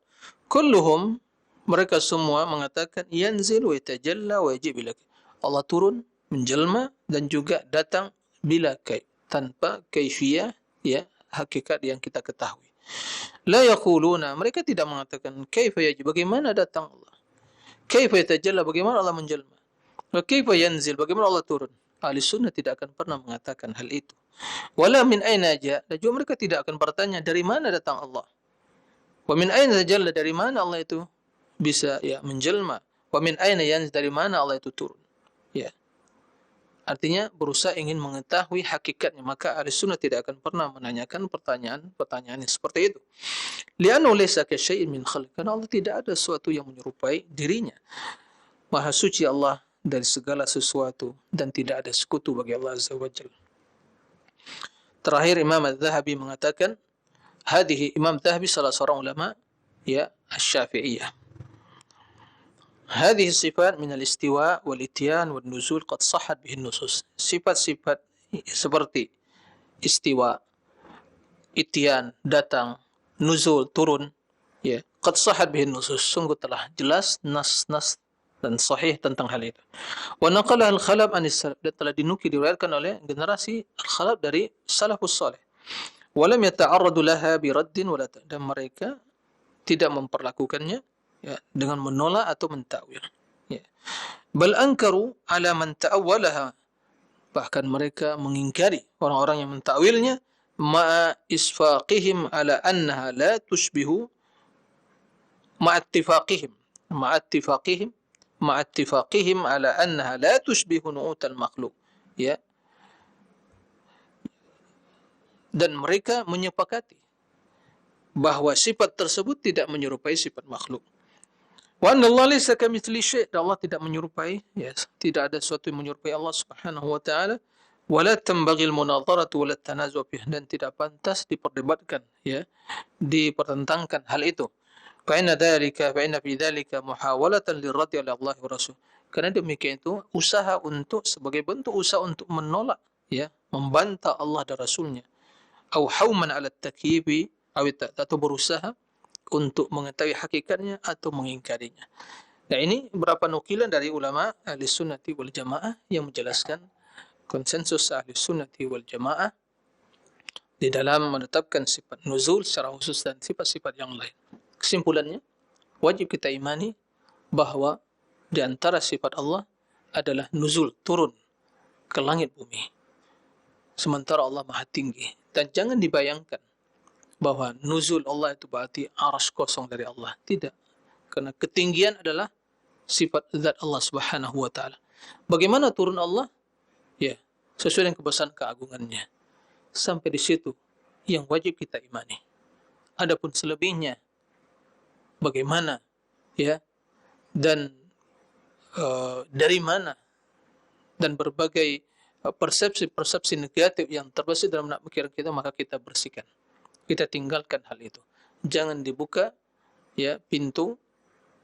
Speaker 1: Kulluhum, mereka semua mengatakan yanzil wa yatajalla wa yaji' bila kayf. Allah turun, menjelma dan juga datang bila kayf, tanpa kaifiyah, ya, hakikat yang kita ketahui. La yaquluna, mereka tidak mengatakan kaifa yaji, bagaimana datang Allah. Kaifa yatajalla, bagaimana Allah menjelma. Wa kaifa yanzil, bagaimana Allah turun. Ahli sunnah tidak akan pernah mengatakan hal itu. Wala min aina ja, dan juga mereka tidak akan bertanya dari mana datang Allah. Wa min aina tajalla, dari mana Allah itu bisa ya menjelma. Wa min aina yanzil, dari mana Allah itu turun. Ya. Artinya berusaha ingin mengetahui hakikatnya, maka ahli sunnah tidak akan pernah menanyakan pertanyaan yang seperti itu. Li'annahu laysa ka syai'in min khalq, karena Allah tidak ada sesuatu yang menyerupai dirinya. Maha suci Allah dari segala sesuatu dan tidak ada sekutu bagi Allah Azza wa Jalla. Terakhir Imam Az-Zahabi mengatakan, hadhihi, Imam Az-Zahabi salah seorang ulama ya Asy-Syafi'iyah. Hadhihi sifat min al-istiwa wal ityan wal nuzul qad sahhat bihi an-nusus. Sifat-sifat seperti istiwa, ityan, datang, nuzul, turun, ya, qad sahhat bihi an-nusus, sungguh telah jelas nas-nas dan sahih tentang hal itu. Wa naqala al-khalaf an as-salaf, dan telah dinukil diriwayatkan oleh generasi al-khalaf dari salafus salih. Wa lam yata'arradu laha bi raddin wala, dan mereka tidak memperlakukannya ya dengan menolak atau mentakwil. Ya. Bal ankaru ala man ta'awwalaha, bahkan mereka mengingkari orang-orang yang mentakwilnya, ma'a isfaqihim ala annaha la tushbihu, ma'attifaqihim ala annaha la tushbihu nu'utal makhluk. Ya. Dan mereka menyepakati bahwa sifat tersebut tidak menyerupai sifat makhluk. Wa anna Allah laysa kamitslihi syai', Allah tidak menyerupai, ya, tidak ada sesuatu yang menyerupai Allah Subhanahu wa taala. Wa la tanbaghi al-munadharatu wa la tanazu' fihi, dan tidak pantas diperdebatkan, ya, dipertentangkan hal itu. Fa inna fi dzalika muhawalatan lirraddi ala Allah wa rasul. Karena demikian itu usaha untuk, sebagai bentuk usaha untuk menolak, ya, membantah Allah dan Rasulnya. Au hauman ala at-takyibi, atau berusaha untuk mengetahui hakikatnya atau mengingkarinya. Nah, ini beberapa nukilan dari ulama ahli sunnati wal jamaah yang menjelaskan konsensus ahli sunnati wal jamaah di dalam menetapkan sifat nuzul secara khusus dan sifat-sifat yang lain. Kesimpulannya, wajib kita imani bahwa di antara sifat Allah adalah nuzul, turun ke langit bumi. Sementara Allah Maha Tinggi. Dan jangan dibayangkan bahwa nuzul Allah itu berarti arsy kosong dari Allah. Tidak. Karena ketinggian adalah sifat zat Allah Subhanahu wa taala. Bagaimana turun Allah? Ya, sesuai dengan kebesaran keagungannya. Sampai di situ yang wajib kita imani. Adapun selebihnya bagaimana, ya, dan dari mana, dan berbagai persepsi-persepsi negatif yang terbesit dalam benak pikiran kita, maka kita bersihkan. Kita tinggalkan hal itu. Jangan dibuka ya pintu,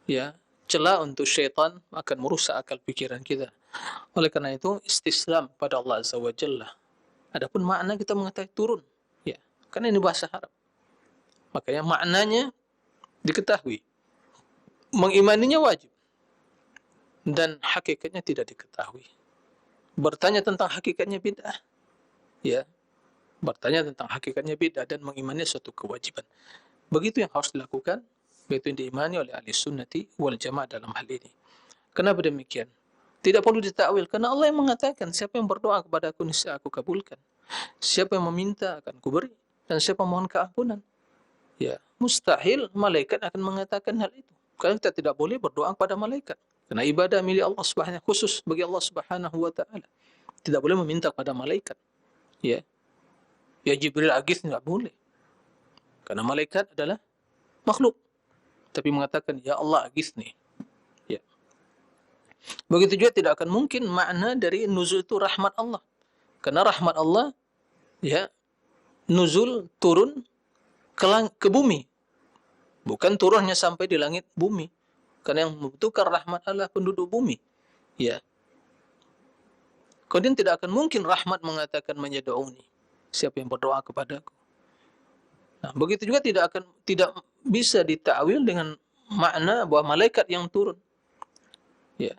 Speaker 1: ya, celah untuk syaitan akan merusak akal pikiran kita. Oleh karena itu istislam pada Allah Azza wa Jalla. Adapun makna kita mengetahui turun, ya, karena ini bahasa Arab. Makanya maknanya diketahui. Mengimaninya wajib dan hakikatnya tidak diketahui. Bertanya tentang hakikatnya bid'ah. Ya, bertanya tentang hakikatnya bid'ah dan mengimani suatu kewajiban. Begitu yang harus dilakukan, begitu yang diimani oleh ahli sunnati wal jamaah dalam hal ini. Kenapa demikian? Tidak perlu ditakwil, karena Allah yang mengatakan, siapa yang berdoa kepada aku, niscaya aku kabulkan. Siapa yang meminta akan kuberi, dan siapa mohon keampunan. Ya, mustahil malaikat akan mengatakan hal itu. Karena kita tidak boleh berdoa kepada malaikat. Karena ibadah milik Allah Subhanahu khusus bagi Allah Subhanahu wa taala. Tidak boleh meminta kepada malaikat. Ya. Ya Jibril agis tidak boleh. Karena malaikat adalah makhluk. Tapi mengatakan ya Allah agisni. Ya. Begitu juga tidak akan mungkin makna dari nuzul itu rahmat Allah. Karena rahmat Allah ya nuzul turun ke bumi. Bukan turunnya sampai di langit bumi. Karena yang membutuhkan rahmat adalah penduduk bumi. Ya. Kemudian tidak akan mungkin rahmat mengatakan menyadu'uni. Siapa yang berdoa kepadaku. Nah, begitu juga tidak bisa ditakwil dengan makna bahwa malaikat yang turun. Ya.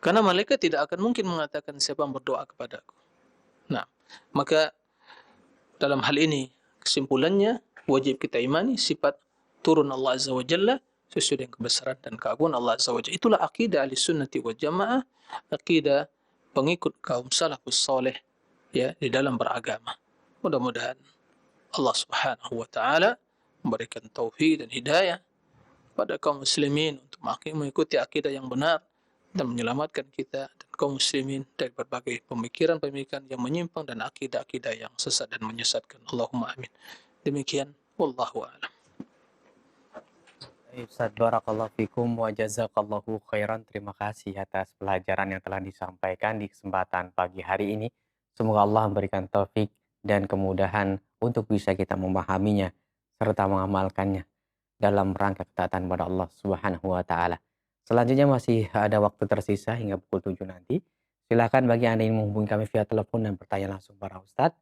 Speaker 1: Karena malaikat tidak akan mungkin mengatakan siapa yang berdoa kepadaku. Nah, maka dalam hal ini kesimpulannya wajib kita imani sifat turun Allah Azza wa Jalla sesuai dengan kebesaran dan keagungan Allah Azza wa Jalla. Itulah akidah Ahlussunnah wal Jamaah, akidah pengikut kaum salafus saleh ya di dalam beragama. Mudah-mudahan Allah Subhanahu wa taala memberikan taufik dan hidayah pada kaum muslimin untuk mengikuti akidah yang benar dan menyelamatkan kita dan kaum muslimin dari berbagai pemikiran-pemikiran yang menyimpang dan akidah-akidah yang sesat dan menyesatkan. Allahumma amin. Demikian wallahu a'lam.
Speaker 2: Ustaz, barakallahu fikum wa jazakallahu khairan. Terima kasih atas pelajaran yang telah disampaikan di kesempatan pagi hari ini. Semoga Allah memberikan taufik dan kemudahan untuk bisa kita memahaminya serta mengamalkannya dalam rangka ketaatan pada Allah Subhanahu wa taala. Selanjutnya masih ada waktu tersisa hingga pukul 7 nanti. Silakan bagi Anda yang menghubungi kami via telepon dan bertanya langsung para ustadz.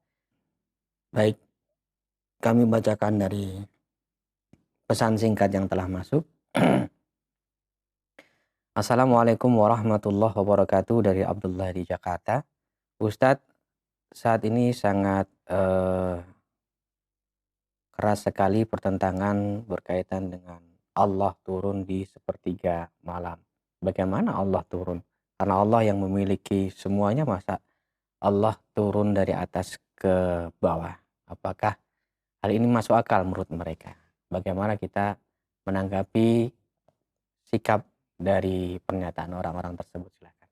Speaker 2: Baik, kami bacakan dari pesan singkat yang telah masuk. Assalamualaikum warahmatullahi wabarakatuh, dari Abdullah di Jakarta. Ustadz, saat ini sangat keras sekali pertentangan berkaitan dengan Allah turun di sepertiga malam. Bagaimana Allah turun? Karena Allah yang memiliki semuanya, masa Allah turun dari atas ke bawah? Apakah hal ini masuk akal menurut mereka? Bagaimana kita menanggapi sikap dari pernyataan orang-orang tersebut? Silakan.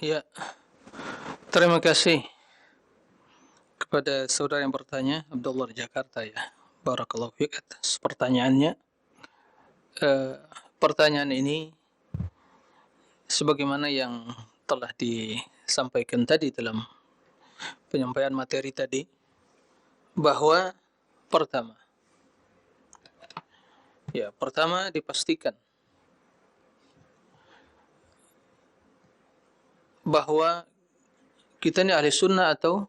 Speaker 1: Ya. Terima kasih kepada saudara yang bertanya, Abdullah di Jakarta ya. Barakallahu fiik atas pertanyaannya. Pertanyaan ini sebagaimana yang telah disampaikan tadi dalam penyampaian materi tadi, bahwa pertama dipastikan bahwa kita ini ahli sunnah atau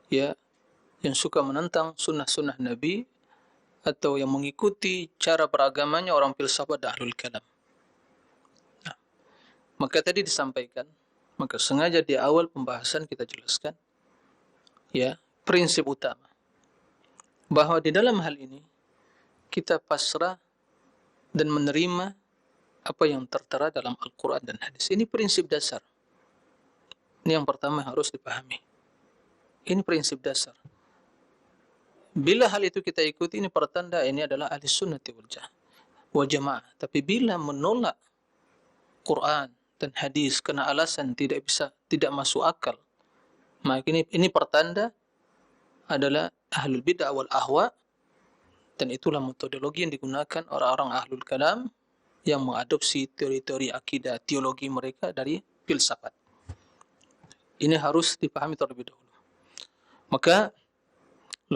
Speaker 1: ya yang suka menentang sunnah-sunnah Nabi atau yang mengikuti cara beragamanya orang filsafat dan ahlul kalam. Nah, maka tadi disampaikan, maka sengaja di awal pembahasan kita jelaskan ya prinsip utama bahwa di dalam hal ini kita pasrah dan menerima apa yang tertera dalam Al-Quran dan hadis. Ini prinsip dasar. Ini yang pertama harus dipahami. Ini prinsip dasar. Bila hal itu kita ikuti, ini pertanda ini adalah ahli sunnati wal jamaah. Tapi bila menolak Quran dan hadis kena alasan tidak masuk akal, maka ini pertanda adalah ahlul bid'ah wal ahwa, dan itulah metodologi yang digunakan orang-orang ahlul kalam yang mengadopsi teori-teori akidah teologi mereka dari filsafat. Ini harus dipahami terlebih dahulu. Maka,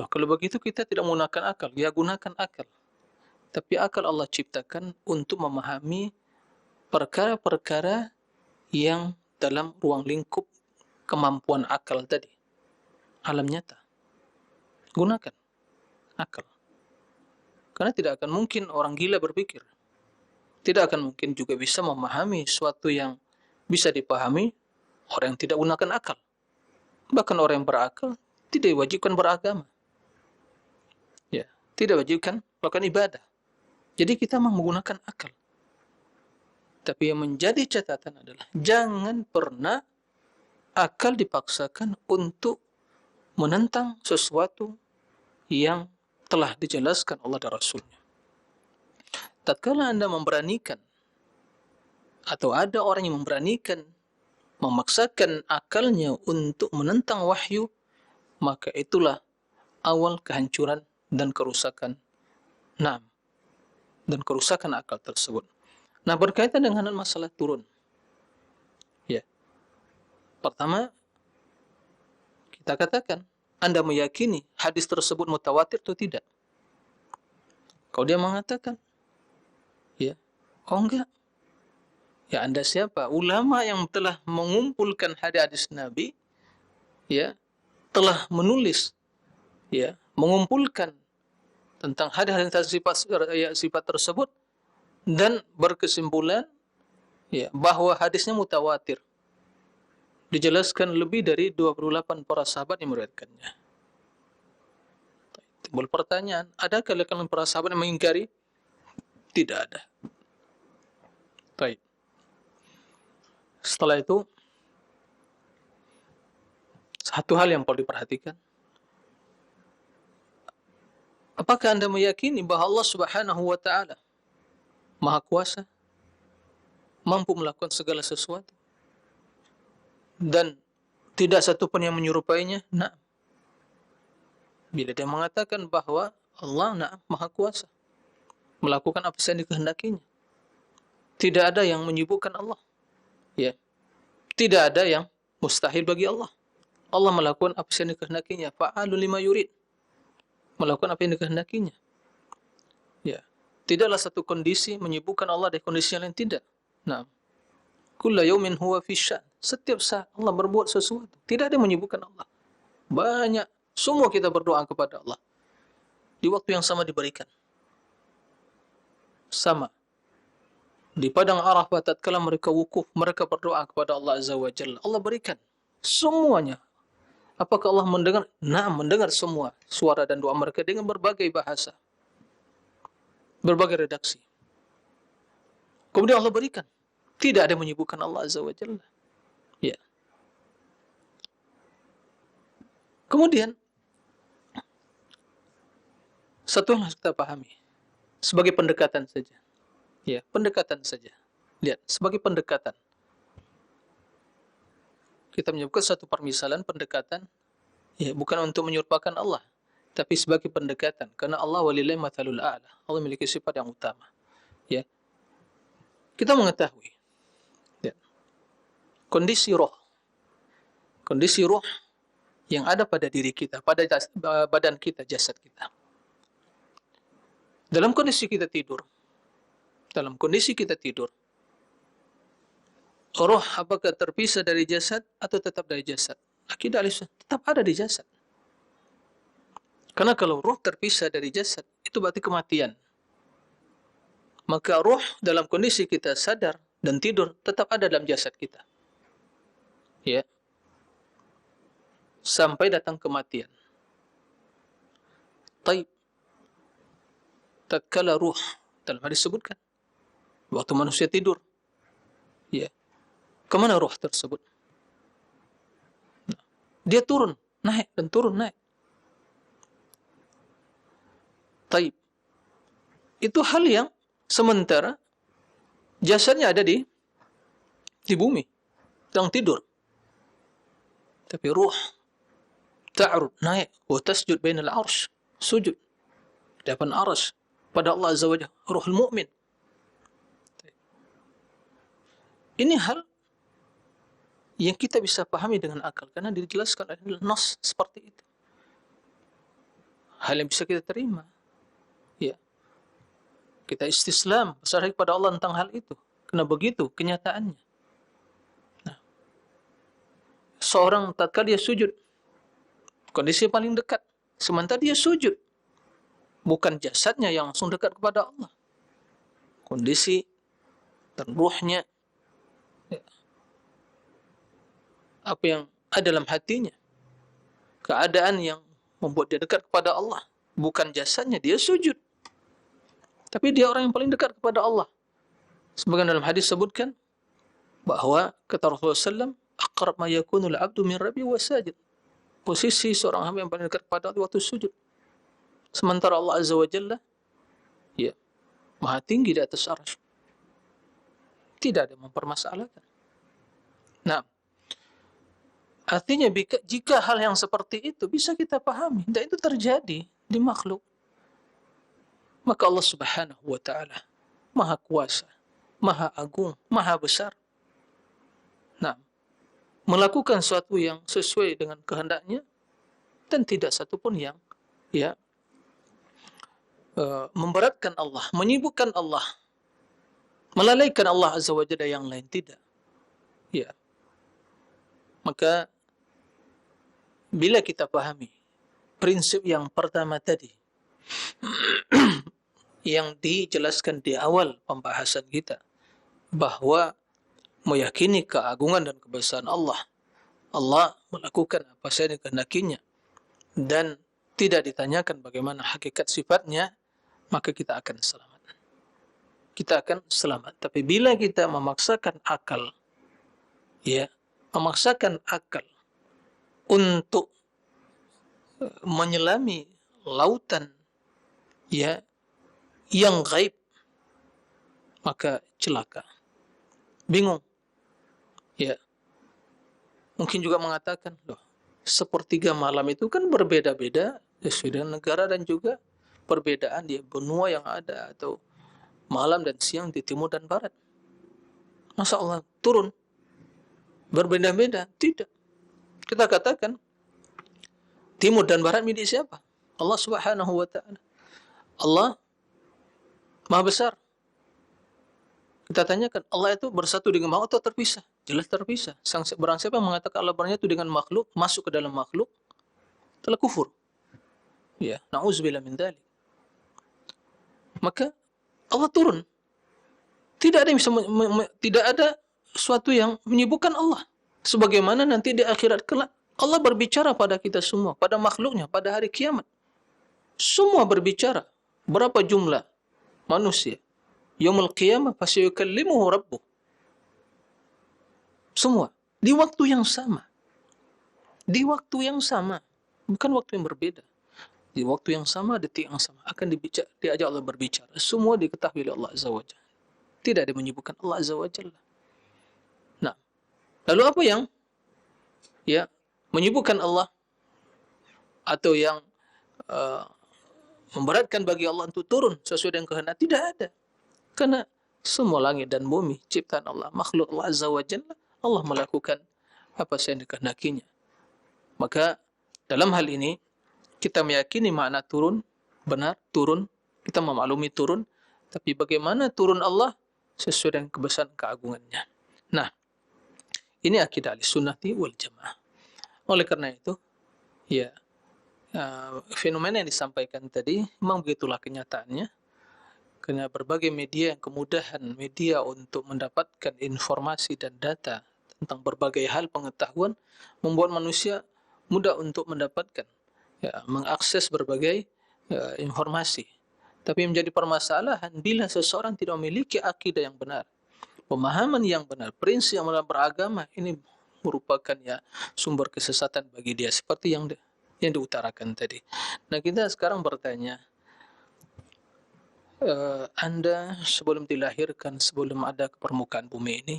Speaker 1: kalau begitu kita tidak menggunakan akal, ya gunakan akal. Tapi akal Allah ciptakan untuk memahami perkara-perkara yang dalam ruang lingkup kemampuan akal tadi. Alam nyata. Gunakan akal. Karena tidak akan mungkin orang gila berpikir. Tidak akan mungkin juga bisa memahami sesuatu yang bisa dipahami orang yang tidak gunakan akal. Bahkan orang yang berakal tidak diwajibkan beragama. Ya, tidak wajibkan melakukan ibadah. Jadi kita memang menggunakan akal. Tapi yang menjadi catatan adalah jangan pernah akal dipaksakan untuk menentang sesuatu yang telah dijelaskan Allah dan Rasulnya. Tatkala Anda memberanikan atau ada orang yang memberanikan memaksakan akalnya untuk menentang wahyu, maka itulah awal kehancuran dan kerusakan. Dan kerusakan akal tersebut. Nah, berkaitan dengan masalah turun. Ya. Pertama, kita katakan, Anda meyakini hadis tersebut mutawatir atau tidak? Kalau dia mengatakan, ya, oh enggak. Ya, Anda siapa? Ulama yang telah mengumpulkan hadis Nabi, ya, telah menulis, ya, mengumpulkan tentang hadis-hadis sifat tersebut dan berkesimpulan, ya, bahwa hadisnya mutawatir. Dijelaskan lebih dari 28 para sahabat yang meriwayatkannya. Timbul pertanyaan, adakah kalangan para sahabat yang mengingkari? Tidak ada. Baik. Setelah itu, satu hal yang perlu diperhatikan. Apakah Anda meyakini bahwa Allah Subhanahu wa taala Maha Kuasa, mampu melakukan segala sesuatu, dan tidak satu pun yang menyerupainya? Nah, bila dia mengatakan bahwa Allah Maha Kuasa, melakukan apa yang dikehendakinya, tidak ada yang menyibukkan Allah, ya, tidak ada yang mustahil bagi Allah. Allah melakukan apa yang dikehendakinya, fa'alun lima yurid, melakukan apa yang dikehendakinya. Ya, tidaklah satu kondisi menyibukkan Allah dari kondisi yang lain, tidak. Nah, kulla yaumin huwa fi sya'n. Setiap saat Allah berbuat sesuatu, tidak ada yang menyibukkan Allah. Banyak, semua kita berdoa kepada Allah. Di waktu yang sama diberikan. Sama. Di padang Arafah tatkala mereka wukuf, mereka berdoa kepada Allah Azza wa Jalla. Allah berikan semuanya. Apakah Allah mendengar? Naam, mendengar semua suara dan doa mereka dengan berbagai bahasa, berbagai redaksi. Kemudian Allah berikan. Tidak ada yang menyibukkan Allah Azza wa Jalla. Ya. Kemudian, satu yang harus kita pahami. Sebagai pendekatan saja. Ya, pendekatan saja. Lihat, sebagai pendekatan. Kita menyebutkan satu permisalan pendekatan, ya, bukan untuk menyerupakan Allah, tapi sebagai pendekatan. Karena Allah walillahi mathalul a'la. Allah memiliki sifat yang utama. Ya. Kita mengetahui, ya, kondisi roh yang ada pada diri kita, pada badan kita, jasad kita. Dalam kondisi kita tidur, roh apakah terpisah dari jasad atau tetap dari jasad? Akidah Ahlussunnah tetap ada di jasad. Karena kalau roh terpisah dari jasad, itu berarti kematian. Maka roh dalam kondisi kita sadar dan tidur tetap ada dalam jasad kita. Ya. Sampai datang kematian. Taib. Tatkala ruh, dalam hadis disebutkan, waktu manusia tidur, ya, kemana ruh tersebut? Nah, dia turun, naik, dan turun, naik. Taib. Itu hal yang sementara jasadnya ada di bumi, sedang tidur. Tapi ruh ta'rud, naik, wa tasjud bainal arsy, sujud di depan arsy pada Allah Azza wa Jalla, ruhul mukmin. Ini hal yang kita bisa pahami dengan akal karena dijelaskan oleh nas seperti itu. Hal yang bisa kita terima. Ya. Kita istislam, berserah kepada Allah tentang hal itu. Karena begitu kenyataannya. Nah, seorang tatkala dia sujud, kondisi paling dekat. Sementara dia sujud, bukan jasadnya yang langsung dekat kepada Allah. Kondisi dan ruhnya, ya, apa yang ada dalam hatinya, keadaan yang membuat dia dekat kepada Allah, bukan jasadnya, dia sujud. Tapi dia orang yang paling dekat kepada Allah. Sebagian dalam hadis sebutkan bahwa kata Rasulullah SAW, aqrab ma yakunul abdu min rabbi wa sajid. Posisi seorang hamba yang paling dekat kepada Allah waktu sujud. Sementara Allah Azza wa Jalla, ya, maha tinggi di atas arsy. Tidak ada mempermasalahkan. Nah, artinya jika hal yang seperti itu bisa kita pahami, dan itu terjadi di makhluk, maka Allah Subhanahu wa Ta'ala Maha Kuasa, Maha Agung, Maha Besar. Nah, melakukan sesuatu yang sesuai dengan kehendaknya dan tidak satupun yang memberatkan Allah, menyibukkan Allah, melalaikan Allah Azza wa Jalla yang lain, tidak. Ya. Maka bila kita pahami prinsip yang pertama tadi yang dijelaskan di awal pembahasan kita, bahwa meyakini keagungan dan kebesaran Allah, Allah melakukan apa saja dikehendakinya dan tidak ditanyakan bagaimana hakikat sifatnya, maka kita akan selamat. Kita akan selamat. Tapi bila kita memaksakan akal, ya, memaksakan akal untuk menyelami lautan, ya, yang gaib, maka celaka, bingung, ya. Mungkin juga mengatakan, loh, sepertiga malam itu kan berbeda-beda sesuai dengan negara dan juga perbedaan di benua yang ada, atau malam dan siang di timur dan barat. Masa Allah turun berbeda-beda? Tidak. Kita katakan timur dan barat milik siapa? Allah Subhanahu wa Ta'ala. Allah Maha Besar. Kita tanyakan, Allah itu bersatu dengan makhluk atau terpisah? Jelas terpisah. Barang siapa yang mengatakan Allah bersatu dengan makhluk, masuk ke dalam makhluk, telah kufur. Ya, na'udzubillah min dzalik. Maka Allah turun. Tidak ada yang bisa tidak ada sesuatu yang menyibukkan Allah. Sebagaimana nanti di akhirat kelak Allah berbicara pada kita semua, pada makhluknya, pada hari kiamat. Semua berbicara. Berapa jumlah manusia? Yaumul qiyamah fasyukallimuhu rabbuh. Semua di waktu yang sama. Di waktu yang sama, bukan waktu yang berbeda. Di waktu yang sama, detik yang sama akan diajak Allah berbicara. Semua diketahui oleh Allah Azza wa Jalla. Tidak ada menyibukkan Allah Azza wa Jalla. Nah, lalu apa yang menyibukkan Allah atau yang memberatkan bagi Allah untuk turun sesuai dengan kehendak? Tidak ada. Karena semua langit dan bumi ciptaan Allah, makhluk Allah Azza wa Jalla, Allah melakukan apa yang dikehendakinya. Maka dalam hal ini kita meyakini makna turun, benar turun, kita memaklumi turun, tapi bagaimana turun Allah sesuai dengan kebesaran keagungannya. Nah, ini akidah Ahlussunnah wal Jamaah. Oleh karena itu, ya, fenomena yang disampaikan tadi memang begitulah kenyataannya. Karena berbagai media yang kemudahan media untuk mendapatkan informasi dan data tentang berbagai hal pengetahuan membuat manusia mudah untuk mendapatkan, ya, mengakses berbagai informasi. Tapi menjadi permasalahan bila seseorang tidak memiliki akidah yang benar, pemahaman yang benar, prinsip yang benar beragama, ini merupakan, ya, sumber kesesatan bagi dia seperti yang diutarakan tadi. Nah, kita sekarang bertanya, Anda sebelum dilahirkan, sebelum ada ke permukaan bumi ini,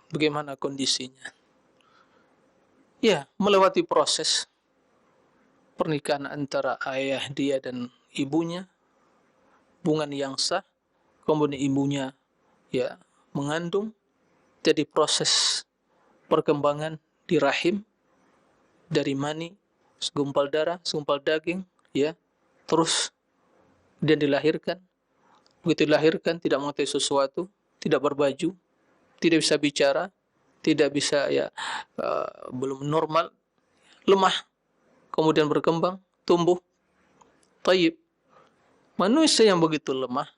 Speaker 1: bagaimana kondisinya? Ya, melewati proses pernikahan antara ayah dia dan ibunya, hubungan yang sah, kemudian ibunya ya mengandung, jadi proses perkembangan di rahim dari mani, segumpal darah, segumpal daging, ya, terus dia dilahirkan. Begitu dilahirkan tidak mengetahui sesuatu, tidak berbaju, tidak bisa bicara, tidak bisa ya belum normal, lemah, kemudian berkembang, tumbuh, taib. Manusia yang begitu lemah,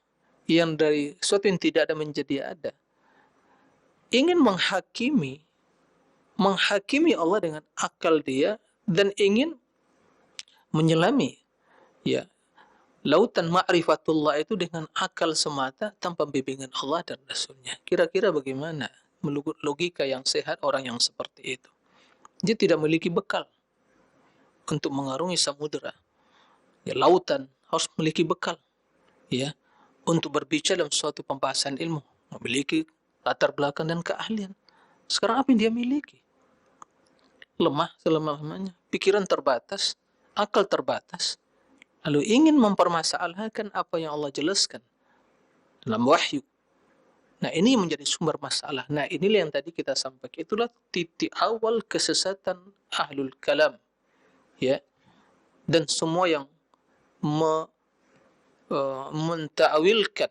Speaker 1: yang dari sesuatu yang tidak ada menjadi ada, ingin menghakimi Allah dengan akal dia dan ingin menyelami ya lautan ma'rifatullah itu dengan akal semata tanpa bimbingan Allah dan Rasulnya. Kira-kira bagaimana logika yang sehat orang yang seperti itu? Dia tidak memiliki bekal untuk mengarungi samudera. Ya, lautan harus memiliki bekal ya untuk berbicara dalam suatu pembahasan ilmu, memiliki latar belakang dan keahlian. Sekarang apa yang dia miliki? Lemah selemah-lemahnya, pikiran terbatas, akal terbatas, lalu ingin mempermasalahkan apa yang Allah jelaskan dalam wahyu. Nah, ini menjadi sumber masalah. Nah, inilah yang tadi kita sampaikan. Itulah titik awal kesesatan ahlul kalam. Ya. Dan semua yang mentakwilkan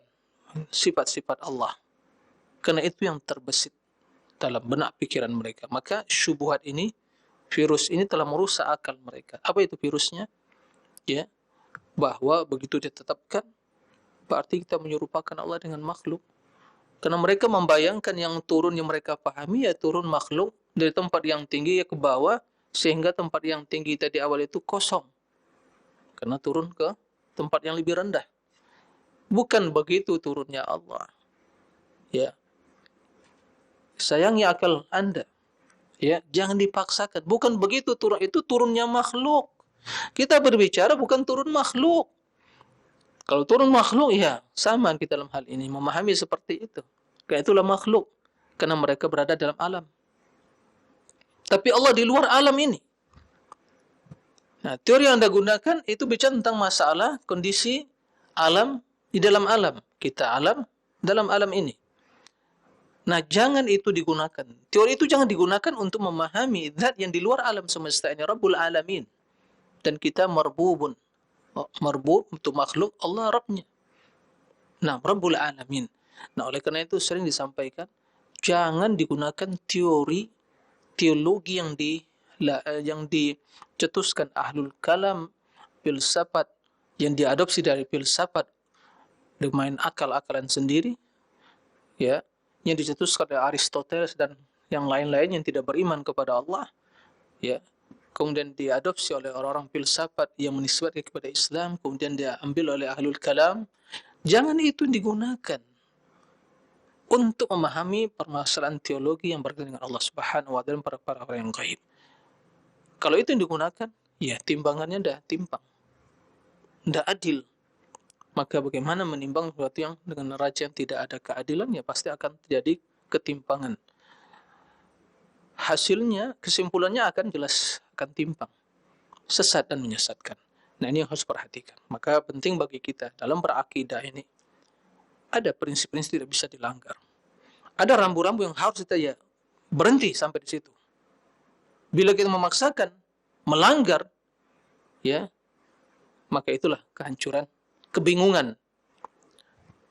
Speaker 1: sifat-sifat Allah. Karena itu yang terbesit dalam benak pikiran mereka. Maka syubhat ini, virus ini telah merusak akal mereka. Apa itu virusnya? Ya, bahwa begitu ditetapkan, berarti kita menyerupakan Allah dengan makhluk. Karena mereka membayangkan yang turun yang mereka pahami ya turun makhluk dari tempat yang tinggi ya ke bawah, sehingga tempat yang tinggi tadi awal itu kosong. Karena turun ke tempat yang lebih rendah. Bukan begitu turunnya Allah. Ya. Sayangi akal Anda. Ya, jangan dipaksakan. Bukan begitu turun, itu turunnya makhluk. Kita berbicara bukan turun makhluk. Kalau turun makhluk, ya sama kita dalam hal ini. Memahami seperti itu. Karena itulah makhluk. Karena mereka berada dalam alam. Tapi Allah di luar alam ini. Nah, teori yang Anda gunakan itu bicara tentang masalah kondisi alam di dalam alam. Kita alam dalam alam ini. Nah, jangan itu digunakan. Teori itu jangan digunakan untuk memahami zat yang di luar alam semesta ini. Rabbul Alamin. Dan kita marbubun. Marbub untuk makhluk, Allah Rabbnya. Nah, Rabbul Alamin. Nah, oleh karena itu sering disampaikan, jangan digunakan teologi yang dicetuskan ahlul kalam, filsafat, yang diadopsi dari filsafat, bermain akal-akalan sendiri, ya, yang dicetuskan oleh Aristoteles dan yang lain-lain yang tidak beriman kepada Allah, ya, kemudian diadopsi oleh orang-orang filsafat yang menisbatkan kepada Islam, kemudian diambil oleh ahlul kalam. Jangan itu digunakan untuk memahami permasalahan teologi yang berkaitan dengan Allah Subhanahu wa taala dan para orang yang gaib. Kalau itu yang digunakan, ya timbangannya dah timpang. Tidak adil. Maka bagaimana menimbang sesuatu yang dengan neraca yang tidak ada keadilan, ya pasti akan terjadi ketimpangan. Hasilnya, kesimpulannya akan jelas, akan timpang. Sesat dan menyesatkan. Nah, ini yang harus perhatikan. Maka penting bagi kita dalam berakidah ini, ada prinsip-prinsip tidak bisa dilanggar. Ada rambu-rambu yang harus kita ya berhenti sampai di situ. Bila kita memaksakan melanggar, ya, maka itulah kehancuran, kebingungan.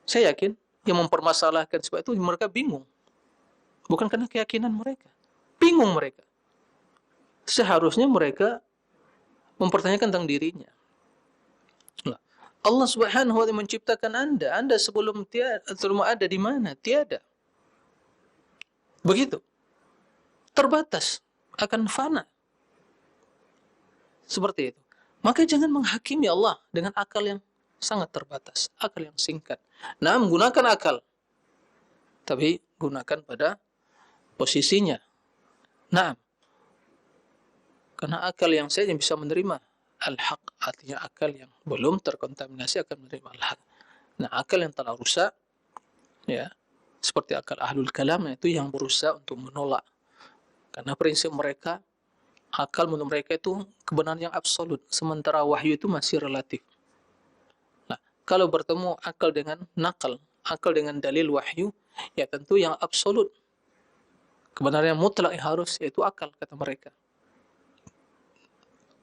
Speaker 1: Saya yakin yang mempermasalahkan sebab itu mereka bingung. Bukan karena keyakinan mereka. Bingung mereka. Seharusnya mereka mempertanyakan tentang dirinya. Allah Subhanahu wa taala menciptakan Anda. Anda sebelum ada di mana? Tiada. Begitu. Terbatas, akan fana. Seperti itu. Maka jangan menghakimi Allah dengan akal yang sangat terbatas, akal yang singkat. Nah, menggunakan akal, tapi gunakan pada posisinya. Nah, karena akal yang saya yang bisa menerima al-haq, artinya akal yang belum terkontaminasi akan menerima al-haq. Nah, akal yang telah rusak, ya, seperti akal ahlul kalam itu yang berusaha untuk menolak. Karena prinsip mereka, akal menurut mereka itu kebenaran yang absolut, sementara wahyu itu masih relatif. Nah, kalau bertemu akal dengan nakal, akal dengan dalil wahyu, ya tentu yang absolut, kebenaran yang mutlak yang harus, yaitu akal, kata mereka.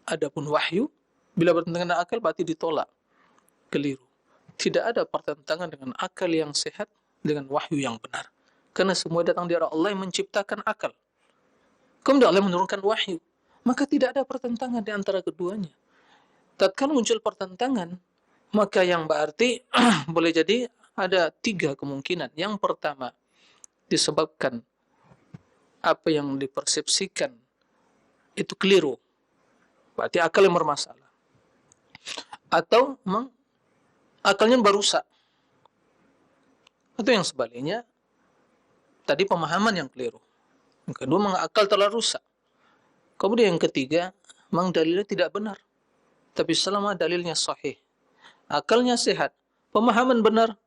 Speaker 1: Adapun wahyu, bila bertentangan dengan akal berarti ditolak, keliru. Tidak ada pertentangan dengan akal yang sehat dengan wahyu yang benar. Karena semua datang dari Allah yang menciptakan akal. Kemudian Allah menurunkan wahyu. Maka tidak ada pertentangan di antara keduanya. Tatkala muncul pertentangan, maka yang berarti boleh jadi ada 3 kemungkinan. Yang pertama, disebabkan apa yang dipersepsikan itu keliru. Berarti akal yang bermasalah. Atau akalnya berusak. Atau yang sebaliknya, tadi pemahaman yang keliru. Yang kedua, akal telah rusak. Kemudian yang ketiga, dalilnya tidak benar. Tapi selama dalilnya sahih, akalnya sehat, pemahaman benar,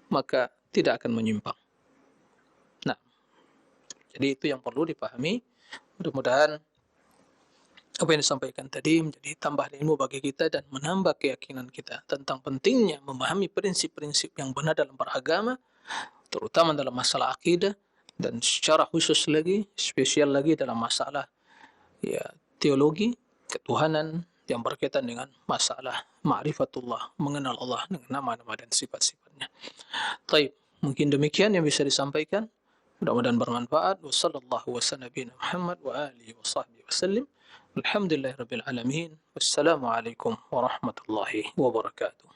Speaker 1: maka tidak akan menyimpang. Nah, jadi itu yang perlu dipahami. Mudah-mudahan apa yang disampaikan tadi menjadi tambahan ilmu bagi kita dan menambah keyakinan kita tentang pentingnya memahami prinsip-prinsip yang benar dalam beragama, terutama dalam masalah akidah, dan secara khusus lagi, spesial lagi dalam masalah ya teologi, ketuhanan yang berkaitan dengan masalah ma'rifatullah, mengenal Allah dengan nama-nama dan sifat-sifatnya. Taib, mungkin demikian yang bisa disampaikan. Mudah-mudahan bermanfaat. Wassallallahu wasallam nabiyina Muhammad wa alihi wa sahbihi wasallim. Alhamdulillahirabbil alamin. Wassalamualaikum warahmatullahi wabarakatuh.